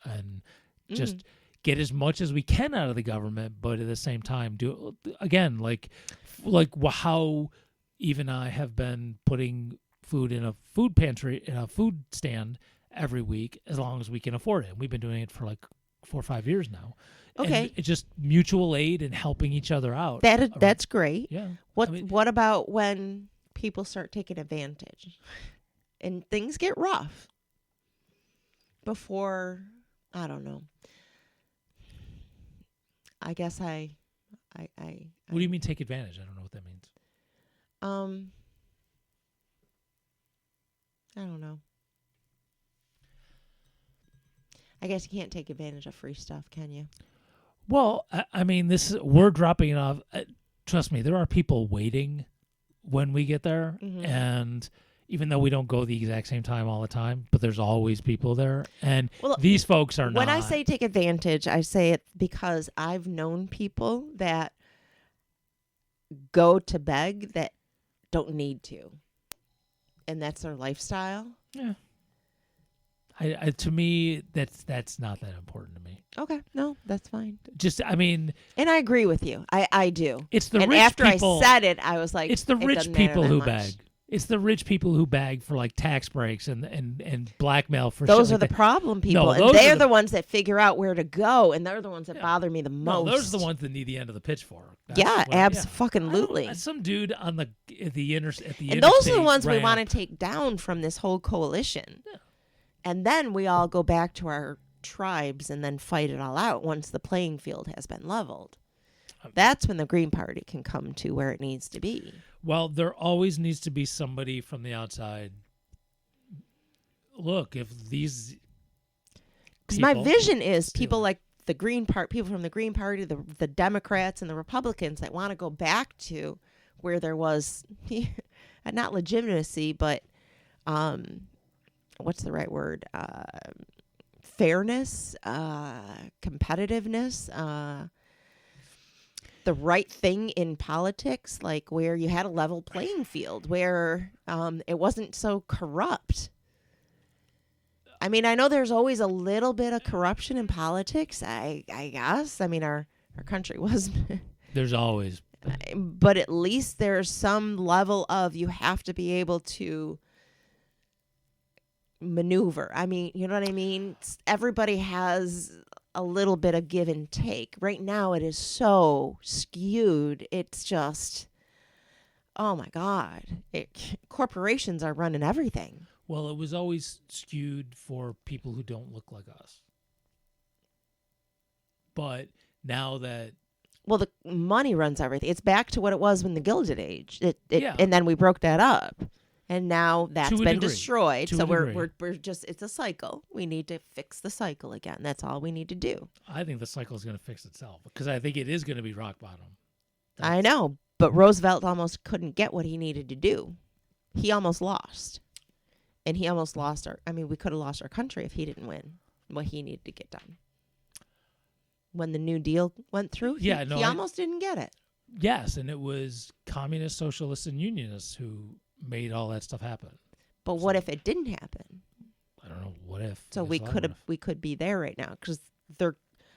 S2: and just get as much as we can out of the government, but at the same time do again like how even I have been putting food in a food pantry, in a food stand every week as long as we can afford it. We've been doing it for like 4 or 5 years now.
S3: Okay.
S2: And it's just mutual aid and helping each other out.
S3: That's great.
S2: Yeah.
S3: What
S2: I mean-
S3: what about when people start taking advantage and things get rough? Before, I don't know. I guess I
S2: What do you mean take advantage? I don't know what that means.
S3: I don't know. I guess you can't take advantage of free stuff, can you?
S2: Well, I mean, we're dropping it off. Trust me, there are people waiting when we get there,
S3: Mhm.
S2: and even though we don't go the exact same time all the time, but there's always people there. And
S3: Well,
S2: these folks are not.
S3: when I say take advantage, I say it because I've known people that go to beg that don't need to. And that's their lifestyle.
S2: Yeah. To me, that's not that important to me.
S3: Okay. No, that's fine.
S2: Just, I mean,
S3: And I agree with you. I do.
S2: it's the
S3: And
S2: rich
S3: after
S2: people.
S3: I said it, I was like,
S2: It's the
S3: it
S2: rich
S3: doesn't matter
S2: people
S3: that
S2: who
S3: much.
S2: beg. It's the rich people who beg for like tax breaks and blackmail for
S3: Those
S2: shit
S3: are
S2: like
S3: the
S2: that.
S3: problem people.
S2: those
S3: and
S2: are
S3: they're
S2: the-
S3: the ones that figure out where to go. And they're the ones that
S2: Yeah.
S3: bother me the most.
S2: No, those are the ones that need the end of the pitchfork. That's
S3: Yeah,
S2: what-
S3: abso-fucking-lutely.
S2: Some dude on the
S3: And those are the
S2: interstate
S3: ones we
S2: ramp.
S3: want to take down from this whole coalition.
S2: Yeah.
S3: And then we all go back to our tribes and then fight it all out once the playing field has been leveled. That's when the Green Party can come to where it needs to be.
S2: Well, there always needs to be somebody from the outside. Look, if these
S3: Because my
S2: people-
S3: vision is
S2: Steal
S3: people
S2: it.
S3: like the Green Party, people from the Green Party, the Democrats and the Republicans that want to go back to where there was not legitimacy, but what's the right word? Fairness, competitiveness, the right thing in politics, like where you had a level playing field, where it wasn't so corrupt. I mean, I know there's always a little bit of corruption in politics, I guess. I mean, our country was,
S2: there's always
S3: but at least there's some level of you have to be able to maneuver. I mean, you know what I mean? Everybody has a little bit of give and take. Right now it is so skewed. It's just, oh my God. Corporations are running everything.
S2: well, it was always skewed for people who don't look like us. But now that
S3: Well, the money runs everything. It's back to what it was when the Gilded Age.
S2: Yeah.
S3: And then we broke that up. And now that's
S2: To a
S3: been
S2: degree.
S3: destroyed.
S2: To
S3: So
S2: a
S3: we're
S2: degree.
S3: just, it's a cycle. We need to fix the cycle again. That's all we need to do.
S2: I think the cycle is going to fix itself because I think it is going to be rock bottom.
S3: I know, but Roosevelt almost couldn't get what he needed to do. He almost lost. And he almost lost we could have lost our country if he didn't win what he needed to get done. When the New Deal went through, he almost didn't get it.
S2: Yes, and it was communists, socialists, and unionists who made all that stuff happen.
S3: But what if it didn't happen?
S2: I don't know. What if?
S3: So
S2: I guess a lot of
S3: we could be there right now because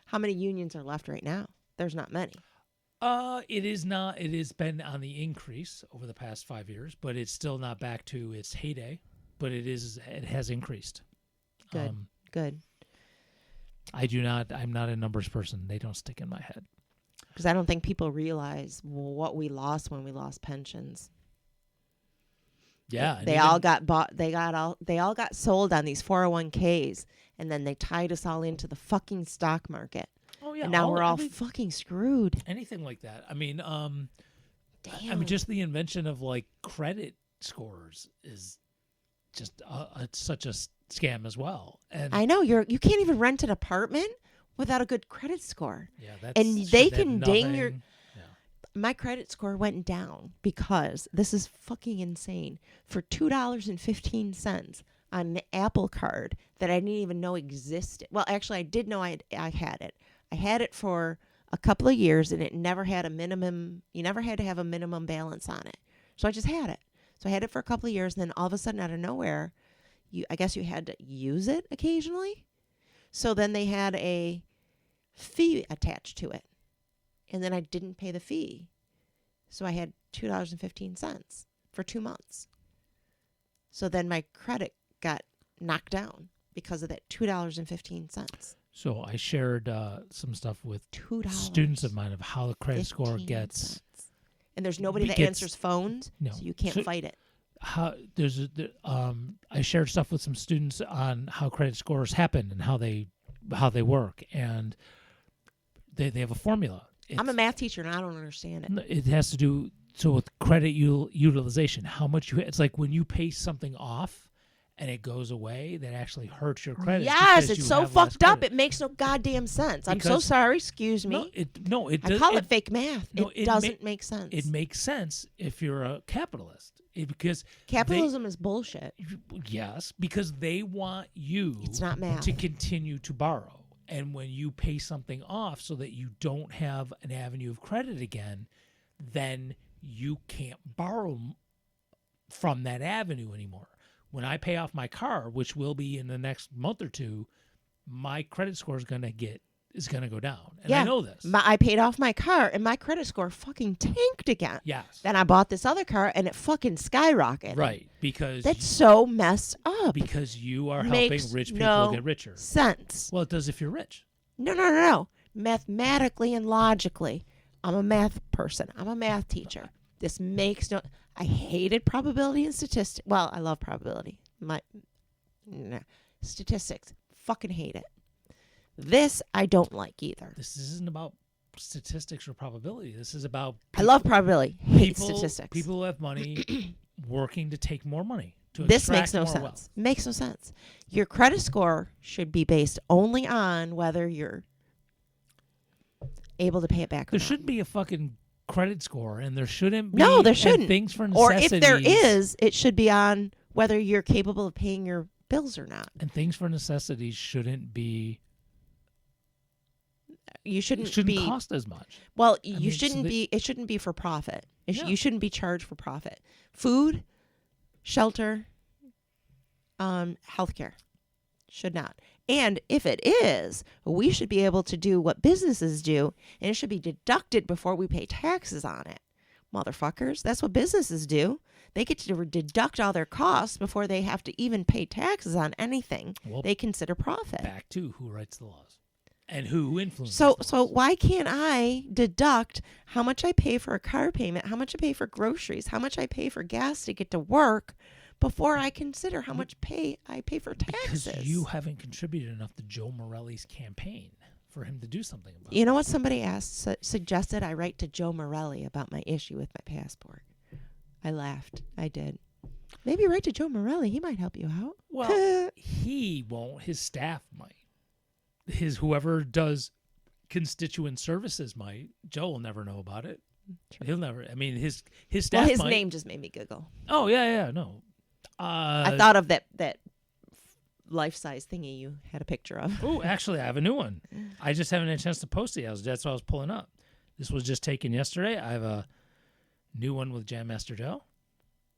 S3: how many unions are left right now? There's not many.
S2: It is not. It has been on the increase over the past 5 years, but it's still not back to its heyday. But it is. It has increased.
S3: Good. Good.
S2: I'm not a numbers person. They don't stick in my head.
S3: Because I don't think people realize what we lost when we lost pensions.
S2: Yeah, and
S3: They
S2: even-
S3: all got bought. They all got sold on these 401ks, and then they tied us all into the fucking stock market.
S2: Oh yeah.
S3: And now we're all
S2: every-
S3: fucking screwed.
S2: anything like that. I mean,
S3: Damn.
S2: I mean, just the invention of like credit scores is just such a scam as well. And
S3: I know you can't even rent an apartment without a good credit score.
S2: yeah, that's
S3: and
S2: shit
S3: they
S2: that
S3: can ding your-
S2: nothing-
S3: My credit score went down because this is fucking insane. For $2.15 on an Apple card that I didn't even know existed. Well, actually, I did know I had it. I had it for a couple of years, and it never had a minimum. You never had to have a minimum balance on it. So I just had it. So I had it for a couple of years, and then all of a sudden, out of nowhere, I guess you had to use it occasionally. So then they had a fee attached to it. And then I didn't pay the fee. So I had $2.15 for 2 months. So then my credit got knocked down because of that $2.15.
S2: So I shared some stuff with
S3: $2.
S2: students of mine of how the credit score gets.
S3: cents. And there's nobody that
S2: gets-
S3: answers phones,
S2: No.
S3: so you can't
S2: So-
S3: fight it.
S2: How I shared stuff with some students on how credit scores happen and how they work, and they have a formula.
S3: I'm a math teacher and I don't understand it.
S2: It has to do with credit utilization. How much it's like when you pay something off, and it goes away, that actually hurts your credit.
S3: Yes,
S2: because
S3: it's
S2: you
S3: so
S2: have less
S3: fucked up.
S2: credit.
S3: It makes no goddamn sense. I'm so
S2: Because-
S3: sorry. Excuse me.
S2: It
S3: I
S2: does.
S3: call it fake math.
S2: no,
S3: it
S2: it
S3: doesn't
S2: ma-
S3: make sense.
S2: It makes sense if you're a capitalist, because
S3: Capitalism is bullshit.
S2: yes, because they want you
S3: It's not math.
S2: to continue to borrow, and when you pay something off so that you don't have an avenue of credit again, then you can't borrow from that avenue anymore. When I pay off my car, which will be in the next month or two, my credit score is gonna go down, and I know this.
S3: I paid off my car and my credit score fucking tanked again.
S2: Yes,
S3: Then I bought this other car and it fucking skyrocketed.
S2: right, because
S3: That's so messed up.
S2: because you are
S3: Makes
S2: helping rich people
S3: no
S2: get richer.
S3: sense.
S2: Well, it does if you're rich.
S3: No. Mathematically and logically, I'm a math person. I'm a math teacher. This makes no. I hated probability and statistics. Well, I love probability. Statistics, fucking hate it. This I don't like either.
S2: This isn't about statistics or probability. This is about
S3: I love probability. Hate
S2: people,
S3: statistics.
S2: people who have money working to take more money. To
S3: This
S2: extract
S3: makes no
S2: more
S3: sense.
S2: wealth.
S3: Makes no sense. Your credit score should be based only on whether you're able to pay it back or
S2: There
S3: not.
S2: shouldn't be a fucking credit score, and there shouldn't be.
S3: No, there
S2: and
S3: shouldn't.
S2: Things for
S3: Or
S2: necessities.
S3: if there is, it should be on whether you're capable of paying your bills or not.
S2: and things for necessities shouldn't be.
S3: You shouldn't,
S2: Shouldn't
S3: be
S2: cost as much.
S3: well.
S2: mean,
S3: You
S2: so
S3: shouldn't
S2: they-
S3: be. It shouldn't be for profit.
S2: Yeah.
S3: You shouldn't be charged for profit. Food, shelter, healthcare should not. And if it is, we should be able to do what businesses do, and it should be deducted before we pay taxes on it. Motherfuckers, that's what businesses do. They get to deduct all their costs before they have to even pay taxes on anything
S2: Well,
S3: they consider profit.
S2: back to who writes the laws and who influences.
S3: So
S2: the laws.
S3: why can't I deduct how much I pay for a car payment, how much I pay for groceries, how much I pay for gas to get to work before I consider how much I pay for taxes?
S2: Because you haven't contributed enough to Joe Morelli's campaign for him to do something about
S3: You
S2: it.
S3: know what somebody suggested I write to Joe Morelli about my issue with my passport. I laughed. I did. Maybe write to Joe Morelli. He might help you out.
S2: Well, he won't. His staff might. His whoever does constituent services might. Joe will never know about it.
S3: True.
S2: He'll never. I mean, his staff.
S3: Well, his
S2: might.
S3: name just made me giggle.
S2: Oh yeah, no.
S3: I thought of that life-size thingy you had a picture of.
S2: Oh, actually, I have a new one. I just haven't had a chance to post it yet. That's what I was pulling up. This was just taken yesterday. I have a new one with Jam Master Joe.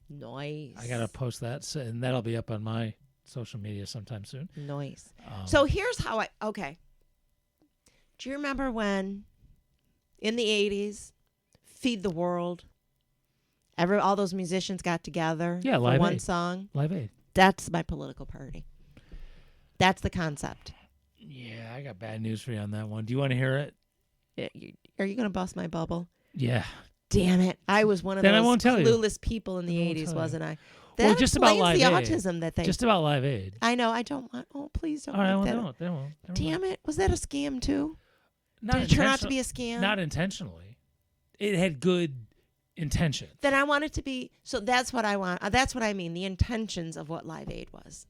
S3: Nice.
S2: I gotta post that, and that'll be up on my social media sometime soon.
S3: Nice.
S2: Um,
S3: So here's how okay. Do you remember when in the 80s, Feed the World, all those musicians got together
S2: Yeah,
S3: for
S2: Live
S3: one
S2: Aid.
S3: song?
S2: Live Aid.
S3: That's my political party. That's the concept.
S2: Yeah, I got bad news for you on that one. Do you want to hear it?
S3: Are you going to bust my bubble?
S2: Yeah.
S3: Damn it. I was one of
S2: Then I
S3: those
S2: won't tell you.
S3: clueless people in the
S2: Then I won't
S3: 80s,
S2: tell you.
S3: wasn't I?
S2: Well,
S3: That
S2: just about
S3: explains
S2: Live
S3: the
S2: Aid.
S3: autism that they...
S2: Just about Live Aid.
S3: I know. I don't want... Oh, please don't
S2: All right,
S3: make
S2: well,
S3: that...
S2: they won't. They won't.
S3: Damn it. Was that a scam, too?
S2: Not
S3: Did it turn out to
S2: intentional-
S3: be a scam?
S2: Not intentionally. It had good intention.
S3: Then I want it to be... So that's what I want. That's what I mean. The intentions of what Live Aid was.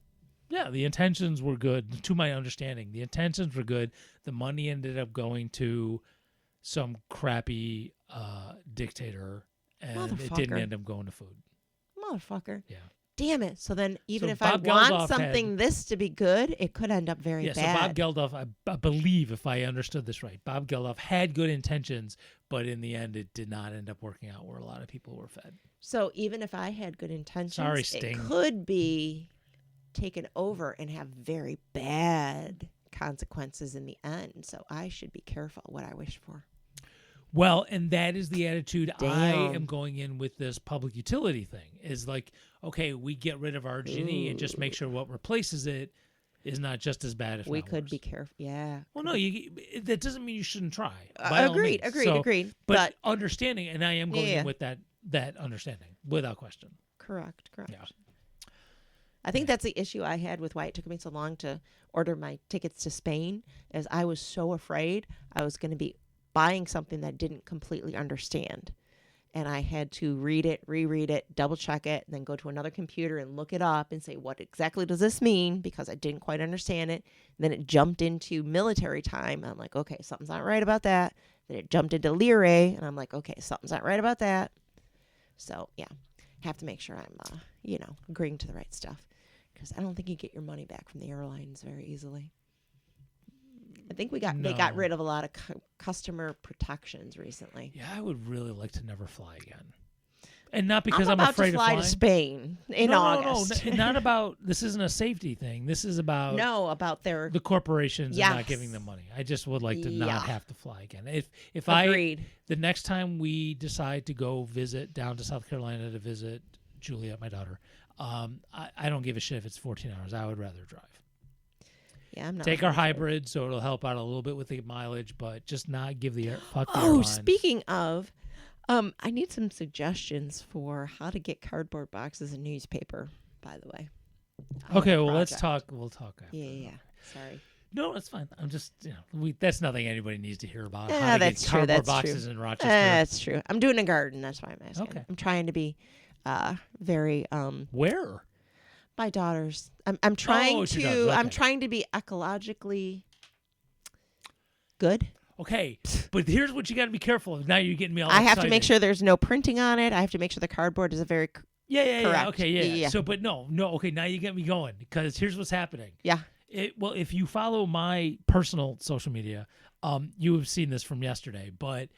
S2: Yeah, the intentions were good, to my understanding. The intentions were good. The money ended up going to some crappy dictator, and it didn't
S3: Motherfucker.
S2: end up going to food.
S3: Motherfucker.
S2: Yeah.
S3: Damn it. So then even
S2: So
S3: if
S2: Bob
S3: I want
S2: Geldof
S3: something this to be good, it could end up very
S2: Yeah,
S3: bad.
S2: so Bob Geldof, I believe, if I understood this right, Bob Geldof had good intentions, but in the end, it did not end up working out where a lot of people were fed.
S3: So even if I had good intentions,
S2: Sorry,
S3: it
S2: Sting.
S3: could be taken over and have very bad consequences in the end. So I should be careful what I wish for.
S2: Well, and that is the attitude I
S3: Damn.
S2: am going in with this public utility thing. Is like, okay, we get rid of our Ginny and just make sure what replaces it is not just as bad. If
S3: We
S2: not
S3: could
S2: worse.
S3: be careful. Yeah.
S2: Well, no, that doesn't mean you shouldn't try. by all
S3: Agreed.
S2: means.
S3: Agreed.
S2: So,
S3: Agreed.
S2: But understanding, and I am going
S3: Yeah.
S2: in with that understanding without question.
S3: Correct.
S2: Yeah.
S3: I think that's the issue I had with why it took me so long to order my tickets to Spain, is I was so afraid I was going to be buying something that I didn't completely understand. and I had to read it, reread it, double check it, and then go to another computer and look it up and say, what exactly does this mean? Because I didn't quite understand it. And then it jumped into military time. I'm like, okay, something's not right about that. Then it jumped into lire, and I'm like, okay, something's not right about that. So, yeah, have to make sure I'm, agreeing to the right stuff. Because I don't think you get your money back from the airlines very easily. I think they got
S2: No.
S3: rid of a lot of customer protections recently.
S2: Yeah, I would really like to never fly again. And not because
S3: I'm
S2: I'm
S3: about
S2: afraid
S3: to fly
S2: of
S3: to
S2: flying.
S3: Spain in August.
S2: No, not about. This isn't a safety thing. This is about
S3: No, about their
S2: the corporations and not
S3: Yes.
S2: giving them money. I just would like to
S3: Yeah.
S2: not have to fly again. If
S3: agreed.
S2: the next time we decide to go visit down to South Carolina to visit Julia, my daughter, I don't give a shit if it's 14 hours. I would rather drive.
S3: Yeah, I'm not.
S2: Take our
S3: looking for it.
S2: hybrid, so it'll help out a little bit with the mileage, but just not give the fuck the
S3: Oh,
S2: airlines.
S3: speaking of, I need some suggestions for how to get cardboard boxes and newspaper. By the way. I have
S2: Okay,
S3: a
S2: well let's
S3: project.
S2: talk. We'll talk after.
S3: Yeah. Sorry.
S2: No, that's fine. I'm just, that's nothing anybody needs to hear about.
S3: Yeah,
S2: how to
S3: that's
S2: get
S3: true,
S2: cardboard
S3: that's true.
S2: boxes in Rochester.
S3: That's true. I'm doing a garden. That's why I'm asking.
S2: Okay.
S3: I'm trying to be very
S2: Where?
S3: my daughters. I'm trying
S2: it's your
S3: to
S2: daughters,
S3: I'm
S2: okay.
S3: trying to be ecologically good.
S2: Okay, but here's what you got to be careful of. Now you're getting me all
S3: I have to make
S2: excited.
S3: sure there's no printing on it. I have to make sure the cardboard is a very
S2: Yeah.
S3: correct.
S2: Okay, yeah.
S3: Yeah.
S2: So, but no. Okay, now you get me going because here's what's happening.
S3: yeah.
S2: Well, if you follow my personal social media, you have seen this from yesterday. But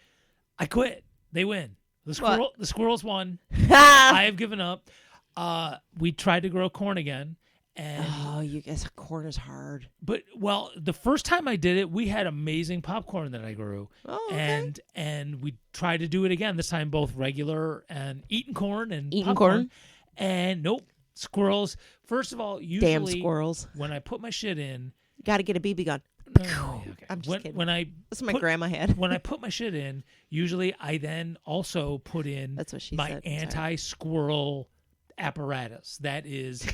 S2: I quit. They win. The squirrels won. I have given up. We tried to grow corn again, and
S3: Oh, you guys, corn is hard.
S2: well, the first time I did it, we had amazing popcorn that I grew,
S3: Oh, okay.
S2: and we tried to do it again. This time, both regular and eating corn and
S3: Eating
S2: popcorn.
S3: corn?
S2: And nope, squirrels. First of all, usually
S3: Damn squirrels.
S2: when I put my shit in,
S3: Got to get a BB gun.
S2: okay.
S3: I'm just kidding.
S2: When I
S3: That's what my
S2: put-
S3: grandma had.
S2: when I put my shit in, usually I then also put in
S3: That's what she
S2: my
S3: said. Sorry.
S2: anti-squirrel apparatus. That is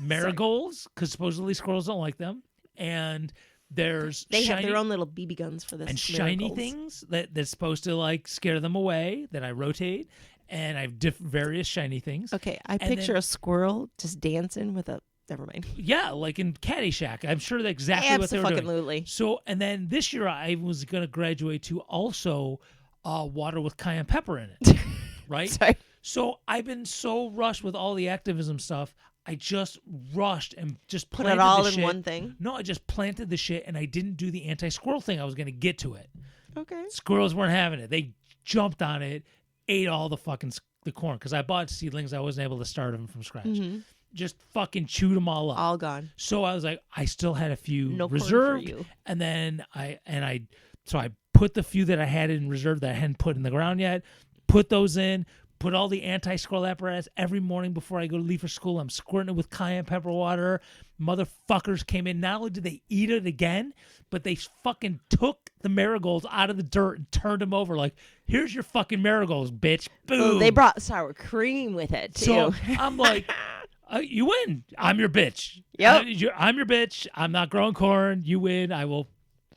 S2: marigolds, because supposedly squirrels don't like them, and there's
S3: They
S2: shiny,
S3: have their own little BB guns for this.
S2: and shiny
S3: miracles.
S2: things that's supposed to like scare them away. That I rotate, and I have various shiny things.
S3: Okay, I
S2: And
S3: picture
S2: then-
S3: a squirrel just dancing with a. Never mind.
S2: Yeah, like in Caddyshack. I'm sure that's exactly what they were doing.
S3: Absolutely.
S2: So, and then this year I was going to graduate to also water with cayenne pepper in it, right?
S3: Sorry.
S2: So I've been so rushed with all the activism stuff. I just rushed and just
S3: Put
S2: planted
S3: it all
S2: the
S3: in
S2: shit.
S3: one thing.
S2: No, I just planted the shit and I didn't do the anti-squirrel thing. I was going to get to it.
S3: Okay.
S2: Squirrels weren't having it. They jumped on it, ate all the fucking the corn because I bought seedlings. I wasn't able to start them from scratch.
S3: Mhm.
S2: Just fucking chewed them all up.
S3: All gone.
S2: So I was like, I still had a few
S3: No corn for
S2: reserved,
S3: you.
S2: and then I put the few that I had in reserve that I hadn't put in the ground yet, put those in, put all the anti-squirrel apparatus every morning before I go to leave for school. I'm squirting it with cayenne pepper water. Motherfuckers came in. Not only did they eat it again, but they fucking took the marigolds out of the dirt and turned them over. Like, here's your fucking marigolds, bitch. Boom.
S3: Well, they brought sour cream with it too.
S2: So I'm like, you win. I'm your bitch.
S3: Yep.
S2: I'm your bitch. I'm not growing corn. You win. I will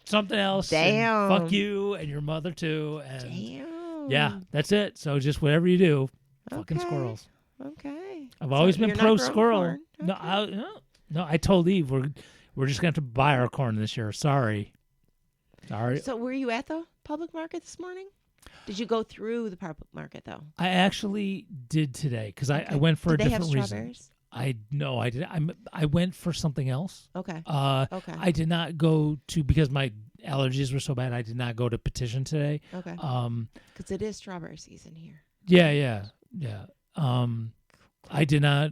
S2: something else. and
S3: Damn.
S2: fuck you and your mother too. And
S3: Damn.
S2: yeah, that's it. So just whatever you do, fucking
S3: Okay.
S2: squirrels.
S3: Okay.
S2: I've
S3: So
S2: always been
S3: you're not
S2: pro
S3: growing
S2: squirrel.
S3: corn.
S2: No,
S3: Okay.
S2: no. I told Eve we're just gonna have to buy our corn this year. Sorry.
S3: So were you at the public market this morning? Did you go through the public market though?
S2: I actually did today because I
S3: Okay.
S2: went for
S3: Did
S2: a
S3: they have
S2: different reason.
S3: strawberries?
S2: I did. I went for something else.
S3: Okay. Okay.
S2: I did not go to because my allergies were so bad. I did not go to petition today.
S3: Okay.
S2: Um,
S3: Because it is strawberry season here.
S2: yeah. I did not.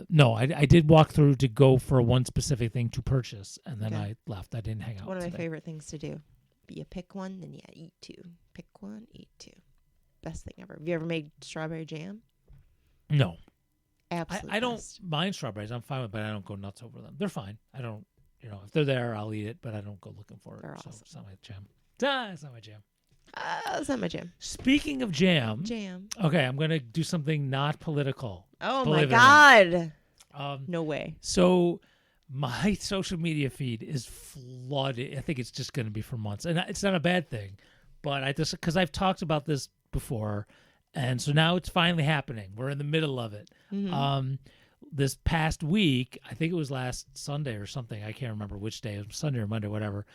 S2: No, I did walk through to go for one specific thing to purchase, and then
S3: Okay.
S2: I left. I didn't hang out.
S3: One of my
S2: today.
S3: favorite things to do. You pick one, then you eat two. Pick one, eat two. Best thing ever. Have you ever made strawberry jam?
S2: No,
S3: Absolutely.
S2: I don't mind strawberries. I'm fine with, but I don't go nuts over them. They're fine. I don't. If they're there, I'll eat it, but I don't go looking for it.
S3: They're
S2: So
S3: awesome.
S2: it's not my jam. It's not my jam.
S3: That's not my jam.
S2: Speaking of jam,
S3: Jam.
S2: okay, I'm gonna do something not political.
S3: Oh
S2: Believe it
S3: my
S2: or not.
S3: God. No way.
S2: So my social media feed is flooded. I think it's just going to be for months, and it's not a bad thing. But I just because I've talked about this before, And so now it's finally happening. We're in the middle of it.
S3: Mhm.
S2: This past week, I think it was last Sunday or something. I can't remember which day. It was Sunday or Monday, whatever.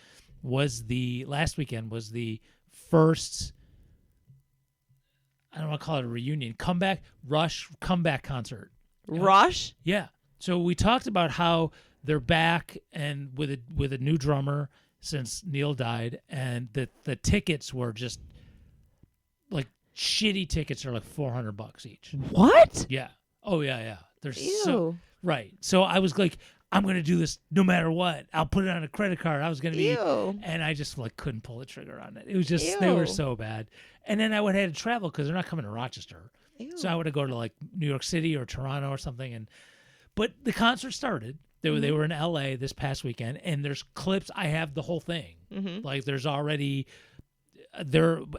S2: Last weekend was the first, I don't want to call it a reunion, Rush comeback concert.
S3: Rush?
S2: Yeah. So we talked about how they're back and with a new drummer since Neil died, and the tickets were just like shitty tickets are like $400 each.
S3: What?
S2: Yeah. Oh yeah. They're
S3: Ew.
S2: so right. So I was like, I'm gonna do this no matter what. I'll put it on a credit card. I was gonna be,
S3: Ew.
S2: and I just like couldn't pull the trigger on it. It was just they were
S3: Ew.
S2: so bad. And then I would have to travel because they're not coming to Rochester.
S3: Ew.
S2: So I would have go to like New York City or Toronto or something. But the concert started. They were in LA this past weekend, and there's clips. I have the whole thing.
S3: Mm-hmm.
S2: Like there's already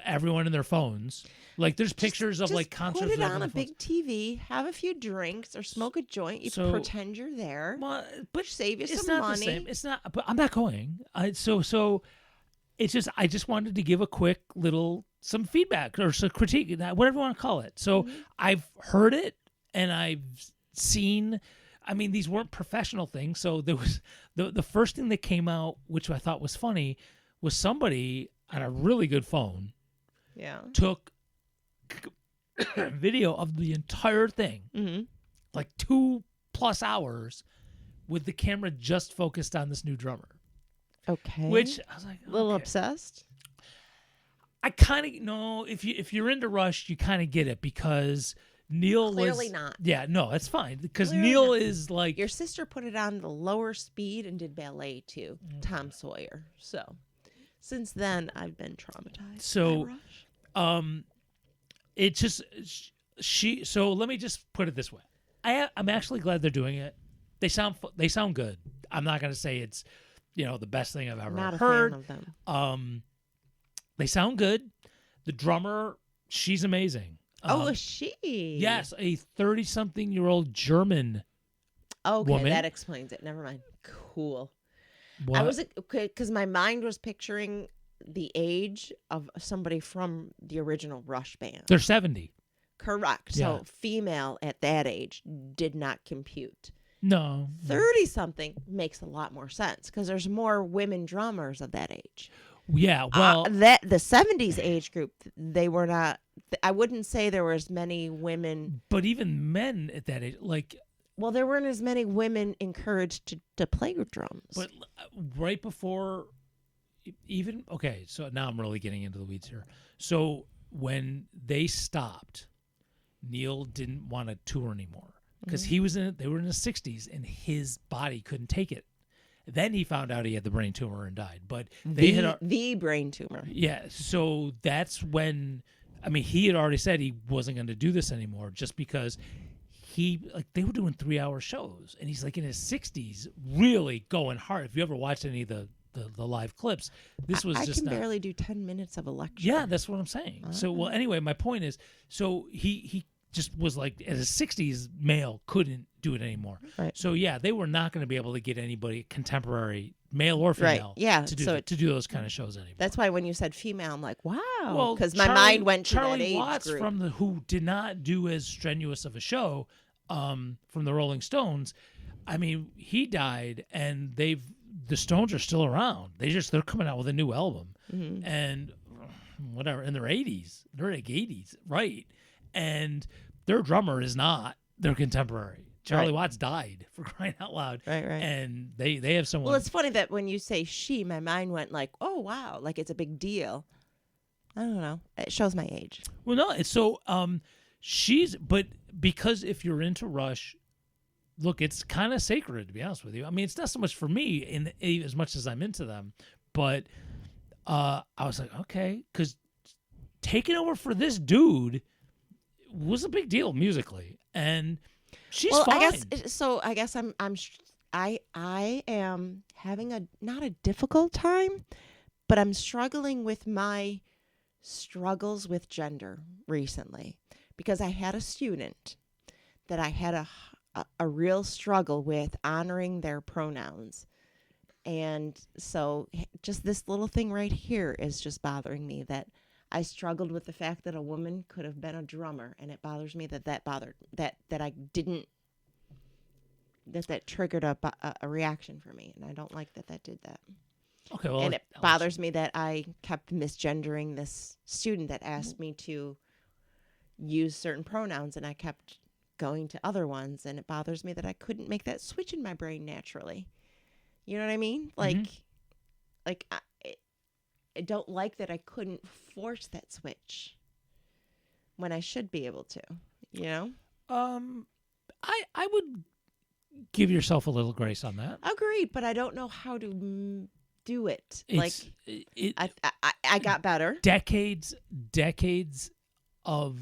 S2: everyone in their phones. Like there's pictures of like concerts.
S3: Put it
S2: with
S3: on a
S2: everyone
S3: big TV, have a few drinks, or smoke a joint. You
S2: So-
S3: pretend you're there.
S2: Well, but
S3: Save you
S2: it's
S3: some
S2: not
S3: money.
S2: the same. It's not. But I'm not going. So it's just I just wanted to give a quick little some feedback or some critique, whatever you want to call it. So I've heard it and I've seen. I mean, these weren't professional things. So there was the first thing that came out, which I thought was funny, was somebody on a really good phone
S3: Yeah.
S2: took video of the entire thing,
S3: Mm-hmm.
S2: like 2+ hours, with the camera just focused on this new drummer.
S3: Okay.
S2: Which I was like,
S3: a little
S2: okay.
S3: obsessed.
S2: I kind of know if you're into Rush, you kind of get it because Neil
S3: Clearly
S2: was
S3: not.
S2: Yeah, no, it's fine because
S3: Clearly
S2: Neil
S3: not.
S2: is like
S3: Your sister put it on the lower speed and did ballet too. Tom Sawyer. So since then, I've been traumatized.
S2: So-
S3: by Rush.
S2: it just she. So let me just put it this way: I'm actually glad they're doing it. They sound good. I'm not gonna say it's the best thing I've ever
S3: Not a
S2: heard.
S3: fan of them.
S2: They sound good. The drummer, she's amazing.
S3: Oh, is she?
S2: Yes, a 30-something-year-old German.
S3: Okay,
S2: woman.
S3: that explains it. Never mind. Cool.
S2: What?
S3: I was because my mind was picturing the age of somebody from the original Rush band.
S2: They're 70.
S3: Correct.
S2: Yeah.
S3: So female at that age did not compute.
S2: No.
S3: 30-something makes a lot more sense because there's more women drummers of that age.
S2: Yeah. Well,
S3: That the 70s age group, they were not. I wouldn't say there were as many women.
S2: but even men at that age, like,
S3: Well, there weren't as many women encouraged to play drums.
S2: but right before, even okay. So now I'm really getting into the weeds here. So when they stopped, Neil didn't want to tour anymore because he was in. They were in his 60s and his body couldn't take it. Then he found out he had the brain tumor and died. But they had
S3: the brain tumor.
S2: Yeah, so that's when he had already said he wasn't going to do this anymore just because they were doing 3-hour shows and he's like in his 60s really going hard. If you ever watched any of the live clips, this was
S3: I
S2: just
S3: can
S2: not,
S3: barely do 10 minutes of a lecture.
S2: yeah, that's what I'm saying. So well, anyway, my point is, so he just was like at his 60s, male couldn't do it anymore.
S3: Right.
S2: So yeah, they were not going to be able to get anybody contemporary, male or
S3: Right,
S2: female,
S3: yeah,
S2: to do
S3: so
S2: to do those kind of shows anymore.
S3: That's why when you said female, I'm like, wow.
S2: Well,
S3: Because my
S2: Charlie-
S3: mind went to
S2: Charlie
S3: that age
S2: Watts
S3: group.
S2: from who did not do as strenuous of a show, from the Rolling Stones. He died, and the Stones are still around. They're coming out with a new album,
S3: Mhm.
S2: and whatever in their 80s, they're like 80s, right? And their drummer is not their contemporary. Charlie
S3: Right.
S2: Watts died, for crying out loud.
S3: Right.
S2: And they have someone.
S3: Well, it's funny that when you say she, my mind went like, oh, wow, like it's a big deal. I don't know. It shows my age.
S2: Well, no, it's so but because if you're into Rush, look, it's kind of sacred, to be honest with you. It's not so much for me as much as I'm into them, but I was like, okay, because taking over for this dude was a big deal musically, and she's
S3: well,
S2: fine.
S3: I guess I am having not a difficult time, but I'm struggling with my struggles with gender recently because I had a student that I had a real struggle with honoring their pronouns. And so just this little thing right here is just bothering me that I struggled with the fact that a woman could have been a drummer, and it bothers me that bothered that I didn't that triggered a reaction for me, and I don't like that did that.
S2: Okay, well,
S3: And it bothers me that I kept misgendering this student that asked me to use certain pronouns, and I kept going to other ones, and it bothers me that I couldn't make that switch in my brain naturally. You know what I mean? Like I don't like that I couldn't force that switch when I should be able to, you know?
S2: I would give yourself a little grace on that.
S3: Agreed, but I don't know how to do it.
S2: It's,
S3: I got better.
S2: Decades of,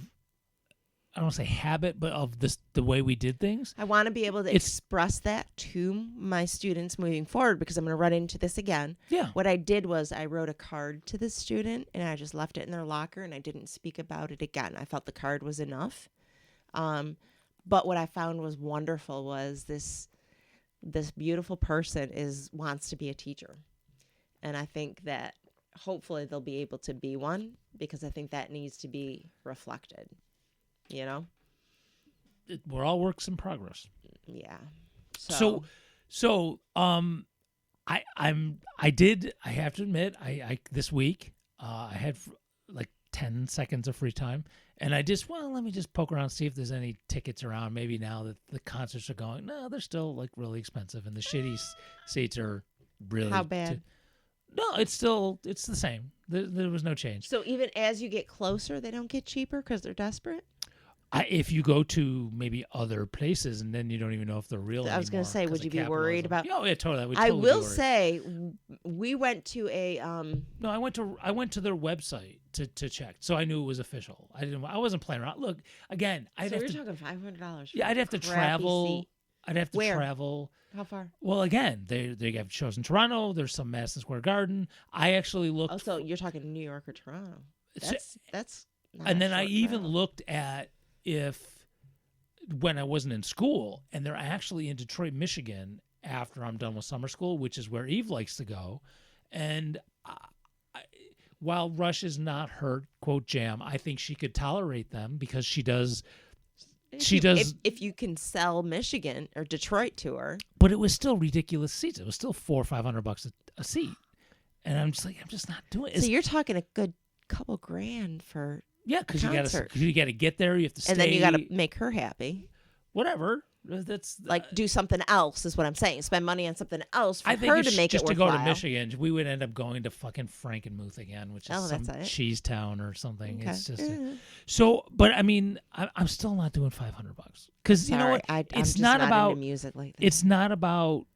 S2: I don't want to say habit, but of the way we did things.
S3: I want to be able to express that to my students moving forward, because I'm going to run into this again.
S2: Yeah.
S3: What I did was I wrote a card to this student, and I just left it in their locker, and I didn't speak about it again. I felt the card was enough. But what I found was wonderful was this beautiful person wants to be a teacher. And I think that hopefully they'll be able to be one, because I think that needs to be reflected. You know?
S2: We're all works in progress.
S3: Yeah.
S2: So I have to admit, I this week, I had like 10 seconds of free time, and I just, let me just poke around, see if there's any tickets around. Maybe now that the concerts are going, no, they're still like really expensive, and the shitty seats are really.
S3: How bad?
S2: No, it's the same. There was no change.
S3: So even as you get closer, they don't get cheaper because they're desperate?
S2: If you go to maybe other places, and then you don't even know if they're real.
S3: I was going to say, would you be worried about?
S2: Oh, yeah, totally.
S3: I will say, we went to a.
S2: No, I went to their website to check, so I knew it was official. I wasn't playing around. Look, again,
S3: so you're talking $500.
S2: Yeah, I'd have to travel.
S3: Seat.
S2: I'd have to
S3: Where?
S2: Travel.
S3: How far?
S2: Well, again, they have shows in Toronto. There's some Madison Square Garden. I actually looked.
S3: Oh, so you're talking New York or Toronto? That's. Not
S2: and then I
S3: short
S2: even
S3: travel.
S2: looked at when I wasn't in school, and they're actually in Detroit, Michigan, after I'm done with summer school, which is where Eve likes to go. And while Rush is not her quote jam, I think she could tolerate them because she does. If
S3: you can sell Michigan or Detroit to her,
S2: but it was still ridiculous seats. It was still $400 or $500 a seat, and I'm just not doing it.
S3: So you're talking a good couple grand for.
S2: Yeah, because you got to get there. You have to stay,
S3: and then you got to make her happy.
S2: Whatever. That's
S3: like do something else is what I'm saying. Spend money on something else for
S2: her to make it worthwhile. Just to go to Michigan, we would end up going to fucking Frankenmuth again, which is some cheese town or something. Okay. It's just so. But I mean, I'm still not doing $500 because you know what?
S3: It's not about into music like that.
S2: It's not about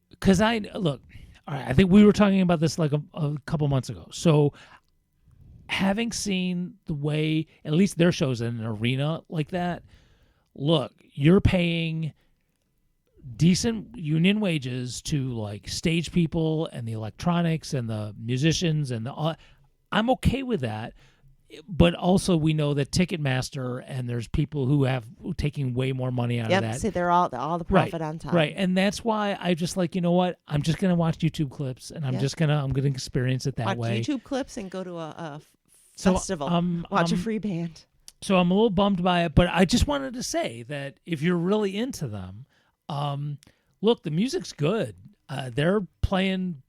S2: because look. All right, I think we were talking about this like a couple months ago. So. Having seen the way, at least their shows in an arena like that, look, you're paying decent union wages to like stage people and the electronics and the musicians and I'm okay with that. But also we know that Ticketmaster and there's people who taking way more money out of that.
S3: See, they're all the profit on top.
S2: Right. And that's why I just like, you know what? I'm just going to watch YouTube clips and I'm going to experience it that way.
S3: Watch YouTube clips and go to a festival. Watch a free band.
S2: So I'm a little bummed by it, but I just wanted to say that if you're really into them, look, the music's good. They're playing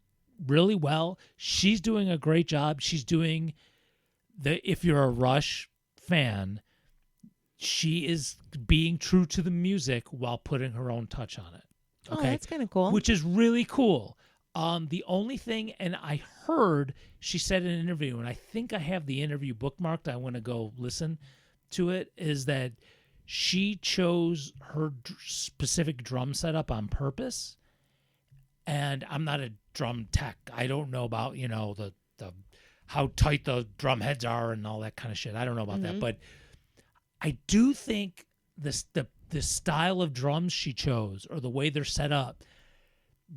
S2: really well. She's doing a great job. She's doing if you're a Rush fan, she is being true to the music while putting her own touch on it. Okay?
S3: Oh, that's kind of cool.
S2: Which is really cool. The only thing, and I heard she said in an interview, and I think I have the interview bookmarked, I want to go listen to it, is that she chose her specific drum setup on purpose. And I'm not a drum tech. I don't know about, the how tight the drum heads are and all that kind of shit. I don't know about that. But I do think the style of drums she chose or the way they're set up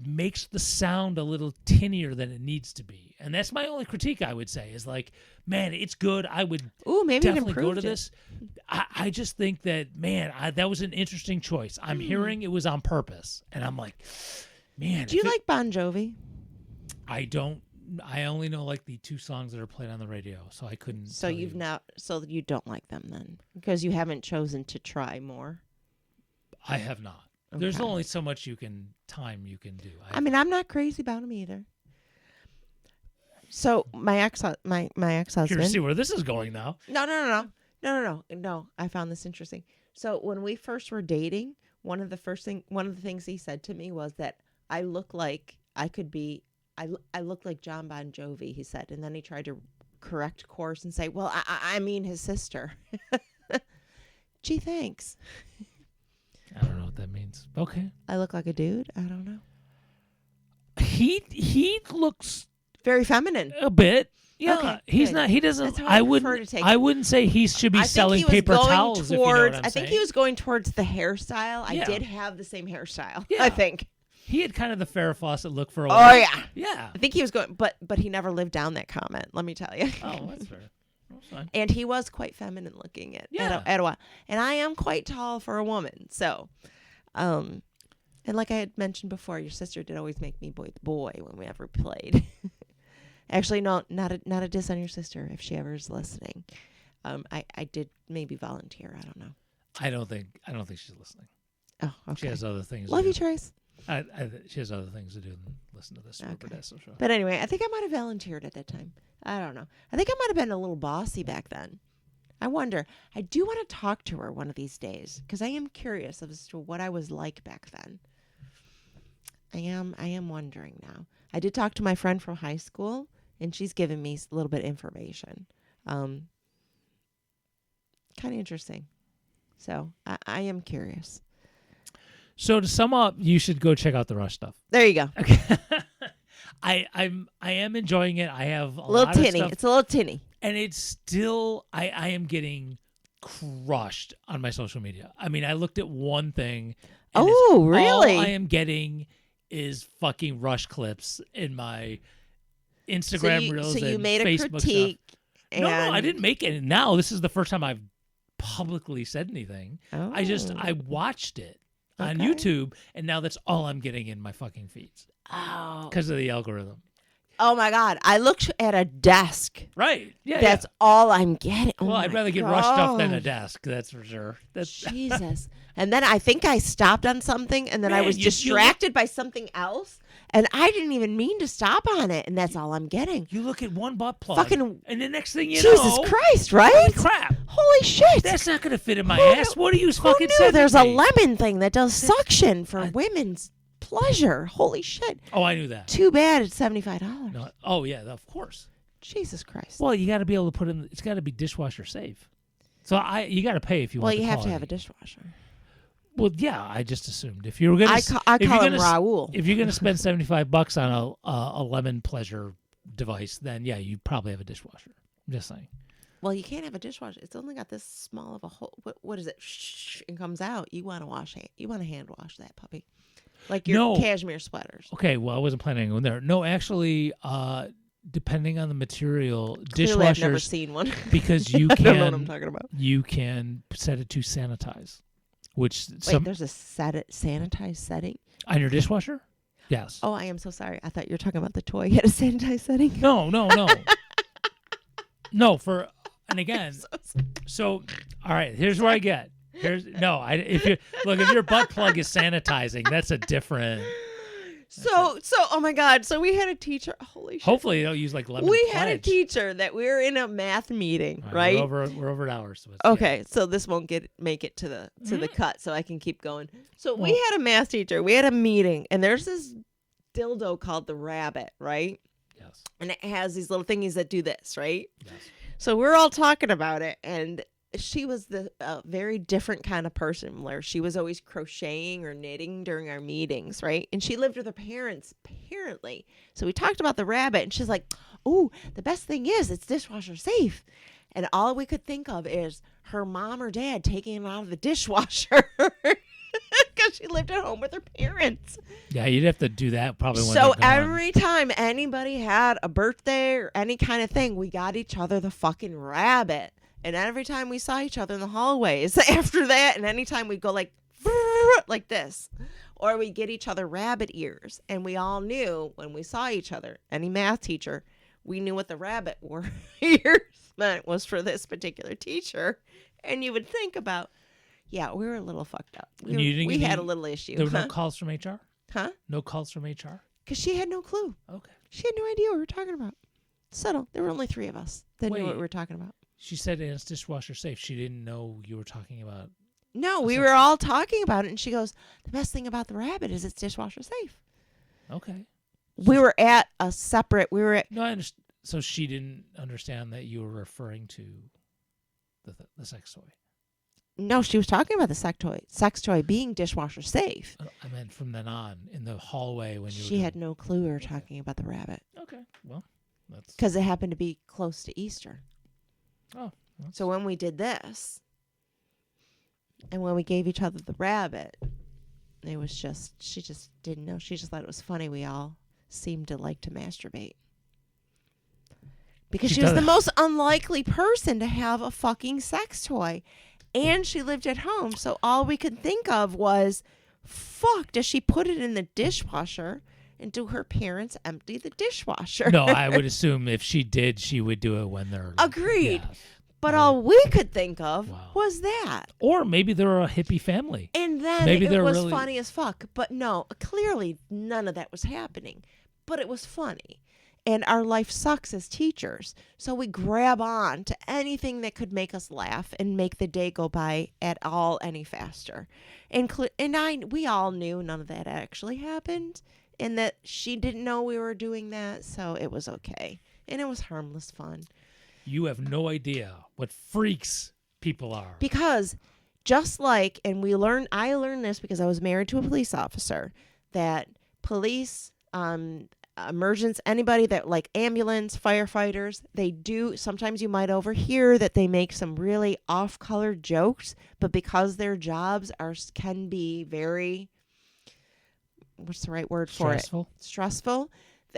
S2: makes the sound a little tinnier than it needs to be. And that's my only critique, I would say, is like, man, it's good. I would definitely go to this. I just think that, man, that was an interesting choice. I'm hearing it was on purpose. And I'm like, man.
S3: Do you like Bon Jovi?
S2: I don't I only know like the 2 songs that are played on the radio, so I couldn't.
S3: So
S2: tell
S3: you've
S2: you.
S3: not. So you don't like them then, because you haven't chosen to try more.
S2: I have not. There's
S3: Okay.
S2: only so much you can do.
S3: I mean, I'm not crazy about them either. So my
S2: Curious to
S3: ex-husband.
S2: see where this is going now.
S3: No. I found this interesting. So when we first were dating, one of the things he said to me was that I look like I look like John Bon Jovi. He said, and then he tried to correct course and say, "Well, I mean his sister." Gee, thanks.
S2: I don't know what that means. Okay.
S3: I look like a dude. I don't know.
S2: He looks
S3: Very feminine.
S2: a bit. Yeah,
S3: Okay,
S2: he's
S3: good.
S2: not. He doesn't.
S3: That's how
S2: I
S3: I prefer to take
S2: I
S3: it.
S2: wouldn't say he should be
S3: I think
S2: selling
S3: he was
S2: paper
S3: going
S2: towels. If you know what I'm
S3: I think
S2: saying.
S3: he was going towards the hairstyle. I
S2: Yeah.
S3: did have the same hairstyle.
S2: Yeah.
S3: I think.
S2: He had kind of the Farrah Fawcett look for a
S3: Oh
S2: while.
S3: yeah.
S2: Yeah.
S3: I think he was going, but he never lived down that comment. Let me tell you.
S2: Oh, that's fair. That's fine.
S3: And he was quite feminine looking
S2: Yeah.
S3: at a while. And I am quite tall for a woman. So, and like I had mentioned before, your sister did always make me boy the boy when we ever played. Actually, no, not a diss on your sister if she ever is listening. I did maybe volunteer. I don't know.
S2: I don't think she's listening.
S3: Oh, okay.
S2: She has other things.
S3: Love
S2: to
S3: you,
S2: do.
S3: Trace.
S2: She has other things to do than listen to this
S3: Okay.
S2: Robertasso show.
S3: But anyway, I think I might have volunteered at that time. I don't know. I think I might have been a little bossy back then. I wonder. I do want to talk to her one of these days because I am curious as to what I was like back then. I am wondering now. I did talk to my friend from high school, and she's given me a little bit of information. Kind of interesting. So I am curious.
S2: So to sum up, you should go check out the Rush stuff.
S3: There you go.
S2: Okay. I am enjoying it. I have a
S3: A little
S2: lot of
S3: tinny.
S2: stuff,
S3: It's a little tinny.
S2: and it's still I am getting crushed on my social media. I mean, I looked at one thing. And it's
S3: Oh, really?
S2: All I am getting is fucking Rush clips in my Instagram reels
S3: so you
S2: and
S3: made a
S2: Facebook
S3: critique.
S2: stuff. No, I
S3: and-
S2: didn't make it. Now this is the first time I've publicly said anything.
S3: Oh.
S2: I watched it on
S3: Okay.
S2: YouTube, and now that's all I'm getting in my fucking feeds
S3: Oh.
S2: because of the algorithm.
S3: Oh my God! I looked at a desk.
S2: Right? Yeah.
S3: That's all I'm getting. Oh
S2: Well, I'd
S3: my
S2: rather get Rush stuff than a
S3: gosh.
S2: desk. That's for sure. That's
S3: Jesus. And then I think I stopped on something, and then I
S2: Man,
S3: was
S2: you
S3: distracted by something else, and I didn't even mean to stop on it, and that's all I'm getting.
S2: you look at one butt plug,
S3: Fucking
S2: and the next thing you
S3: Jesus
S2: know,
S3: Christ! Right?
S2: holy crap!
S3: Holy shit!
S2: That's not gonna fit in my
S3: Who
S2: ass.
S3: knew-
S2: What are you
S3: Who
S2: fucking
S3: knew
S2: saying?
S3: there's a lemon thing that does suction for
S2: I-
S3: women's pleasure? Holy shit!
S2: Oh, I knew that.
S3: Too bad it's $75.
S2: No, oh yeah, of course.
S3: Jesus Christ!
S2: Well, you got to be able to put in. It's got to be dishwasher safe. So you got to pay if you
S3: Well,
S2: want.
S3: you
S2: the
S3: have to have a
S2: quality.
S3: dishwasher.
S2: Well, yeah, I just assumed if you were gonna,
S3: I
S2: if
S3: call
S2: you're
S3: him
S2: gonna,
S3: Raul.
S2: if you're gonna spend $75 on a lemon pleasure device, then yeah, you probably have a dishwasher. I'm just saying.
S3: Well, you can't have a dishwasher. It's only got this small of a hole. What is it? Shh, it comes out. You want to You want to hand wash that puppy, like your
S2: No.
S3: cashmere sweaters.
S2: Okay, well, I wasn't planning on going there. No, actually, depending on the material,
S3: Clearly, I've never
S2: dishwashers
S3: seen one.
S2: because you
S3: I don't know what I'm
S2: can
S3: talking about.
S2: you can set it to sanitize, which
S3: Wait,
S2: some
S3: there's a sanitized setting.
S2: on your dishwasher. Yes.
S3: Oh, I am so sorry. I thought you were talking about the toy had a sanitized setting.
S2: No. No, and again, so all right, here's where I get. If your butt plug is sanitizing, that's a different.
S3: So, oh my God. So we had a teacher. Holy shit.
S2: Hopefully, you don't use like lemon.
S3: We had a
S2: Pledge.
S3: teacher that we were in a math meeting,
S2: All
S3: right?
S2: We're over an hour. So it's,
S3: Okay, so this won't make it to the cut, so I can keep going. So we
S2: Well-
S3: had a math teacher. We had a meeting, and there's this dildo called the rabbit, right?
S2: Yes.
S3: And it has these little thingies that do this, right?
S2: Yes.
S3: So we're all talking about it, and she was the very different kind of person where she was always crocheting or knitting during our meetings, right? And she lived with her parents, apparently. So we talked about the rabbit, and she's like, "Oh, the best thing is it's dishwasher safe." And all we could think of is her mom or dad taking it out of the dishwasher because she lived at home with her parents.
S2: Yeah, you'd have to do that probably. When
S3: So
S2: they're gone.
S3: every time anybody had a birthday or any kind of thing, we got each other the fucking rabbit. And every time we saw each other in the hallways after that, and anytime we'd go like, like this. Or we get each other rabbit ears. And we all knew when we saw each other, any math teacher, we knew what the rabbit ears meant was for this particular teacher. And you would think about, yeah, we were a little fucked up. We had a little issue.
S2: There were no calls from HR?
S3: Huh?
S2: No calls from HR?
S3: Because she had no clue.
S2: Okay.
S3: She had no idea what we were talking about. Subtle. There were only 3 of us that knew what we were talking about.
S2: She said it's dishwasher safe. She didn't know you were talking about...
S3: No, we were all talking about it, and she goes, the best thing about the rabbit is it's dishwasher safe.
S2: Okay.
S3: We were at a separate...
S2: No, I understand. So she didn't understand that you were referring to the sex toy.
S3: No, she was talking about the sex toy being dishwasher safe.
S2: I meant from then on, in the hallway when you
S3: She had no clue we were talking about the rabbit.
S2: Okay, well, that's...
S3: Because it happened to be close to Easter.
S2: Oh.
S3: So when we did this, and when we gave each other the rabbit, it was just, she just didn't know. She just thought it was funny. We all seemed to like to masturbate. Because she was the most unlikely person to have a fucking sex toy. And she lived at home. So all we could think of was, fuck, does she put it in the dishwasher? And do her parents empty the dishwasher?
S2: No, I would assume if she did, she would do it when they're...
S3: Agreed.
S2: Yeah.
S3: But all we could think of was that.
S2: Or maybe they're a hippie family.
S3: And then
S2: maybe
S3: it was
S2: really...
S3: funny as fuck. But no, clearly none of that was happening. But it was funny. And our life sucks as teachers. So we grab on to anything that could make us laugh and make the day go by at all any faster. And we all knew none of that actually happened. And that she didn't know we were doing that. So it was okay. And it was harmless fun.
S2: You have no idea what freaks people are.
S3: Because just like, and I learned this because I was married to a police officer, that police, emergence, anybody that like ambulance, firefighters, they do, sometimes you might overhear that they make some really off-color jokes, but because their jobs can be very, what's the right word for it? Stressful.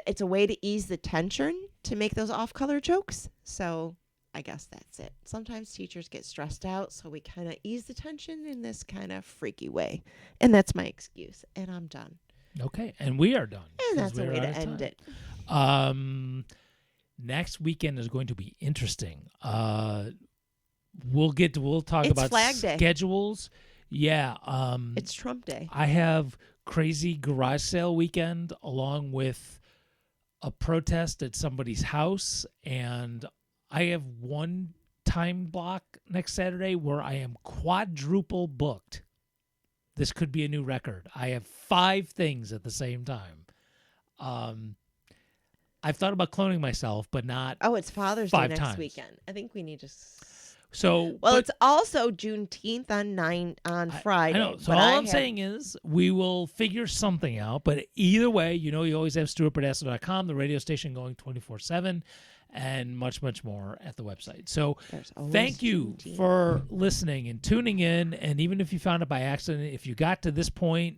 S3: It's a way to ease the tension to make those off-color jokes. So I guess that's it. Sometimes teachers get stressed out, so we kind of ease the tension in this kind of freaky way. And that's my excuse. And I'm done.
S2: Okay, and we are done.
S3: And that's a way to end it.
S2: Next weekend is going to be interesting. We'll talk about
S3: Flag Day.
S2: Schedules. Yeah.
S3: It's Trump Day.
S2: I have crazy garage sale weekend along with a protest at somebody's house, and I have one time block next Saturday where I am quadruple booked. This could be a new record. I have 5 things at the same time. I've thought about cloning myself, but not.
S3: Oh, it's Father's Day
S2: 5
S3: next
S2: times.
S3: weekend. I think we need to.
S2: It's
S3: also Juneteenth on Friday.
S2: I know. So all I'm saying is we will figure something out. But either way, you always have StuartBurdasco.com, the radio station going 24/7, and much, much more at the website. So thank you for listening and tuning in. And even if you found it by accident, if you got to this point,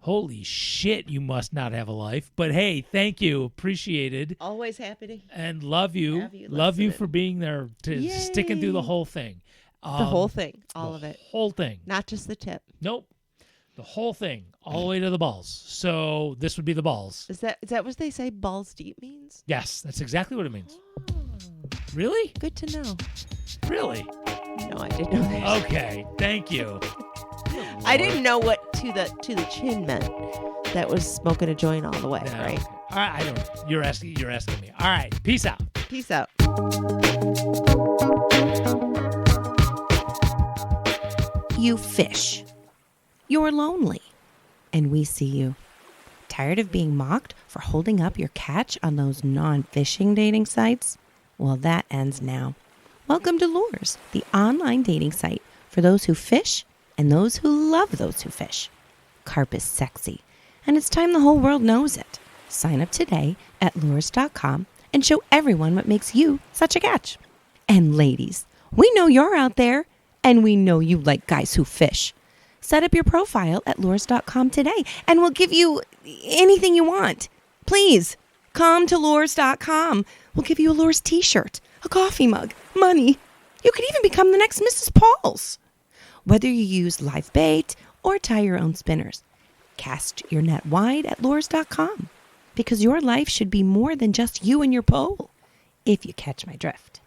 S2: holy shit, you must not have a life. But hey, thank you. Appreciated.
S3: Always happy to.
S2: And love you. Love you for being there, sticking through the whole thing.
S3: The whole thing. All of it.
S2: Whole thing.
S3: Not just the tip.
S2: Nope. The whole thing. All the way to the balls. So this would be the balls.
S3: Is that what they say balls deep means?
S2: Yes, that's exactly what it means.
S3: Oh,
S2: really?
S3: good to know.
S2: Really?
S3: No, I didn't know that.
S2: Okay. Thank you.
S3: I didn't know what to the chin meant. That was smoking a joint all the way, right?
S2: All right, I don't. You're asking me. All right, peace out.
S3: Peace out. You fish. You're lonely, and we see you. Tired of being mocked for holding up your catch on those non-fishing dating sites? Well, that ends now. Welcome to Lures, the online dating site for those who fish and those who love those who fish. Carp is sexy, and it's time the whole world knows it. Sign up today at Lures.com and show everyone what makes you such a catch. And ladies, we know you're out there, and we know you like guys who fish. Set up your profile at Lures.com today, and we'll give you anything you want. Please, come to Lures.com. We'll give you a Lures t-shirt, a coffee mug, money. You could even become the next Mrs. Pauls. Whether you use live bait
S4: or tie your own spinners. Cast your net wide at lures.com, because your life should be more than just you and your pole, if you catch my drift.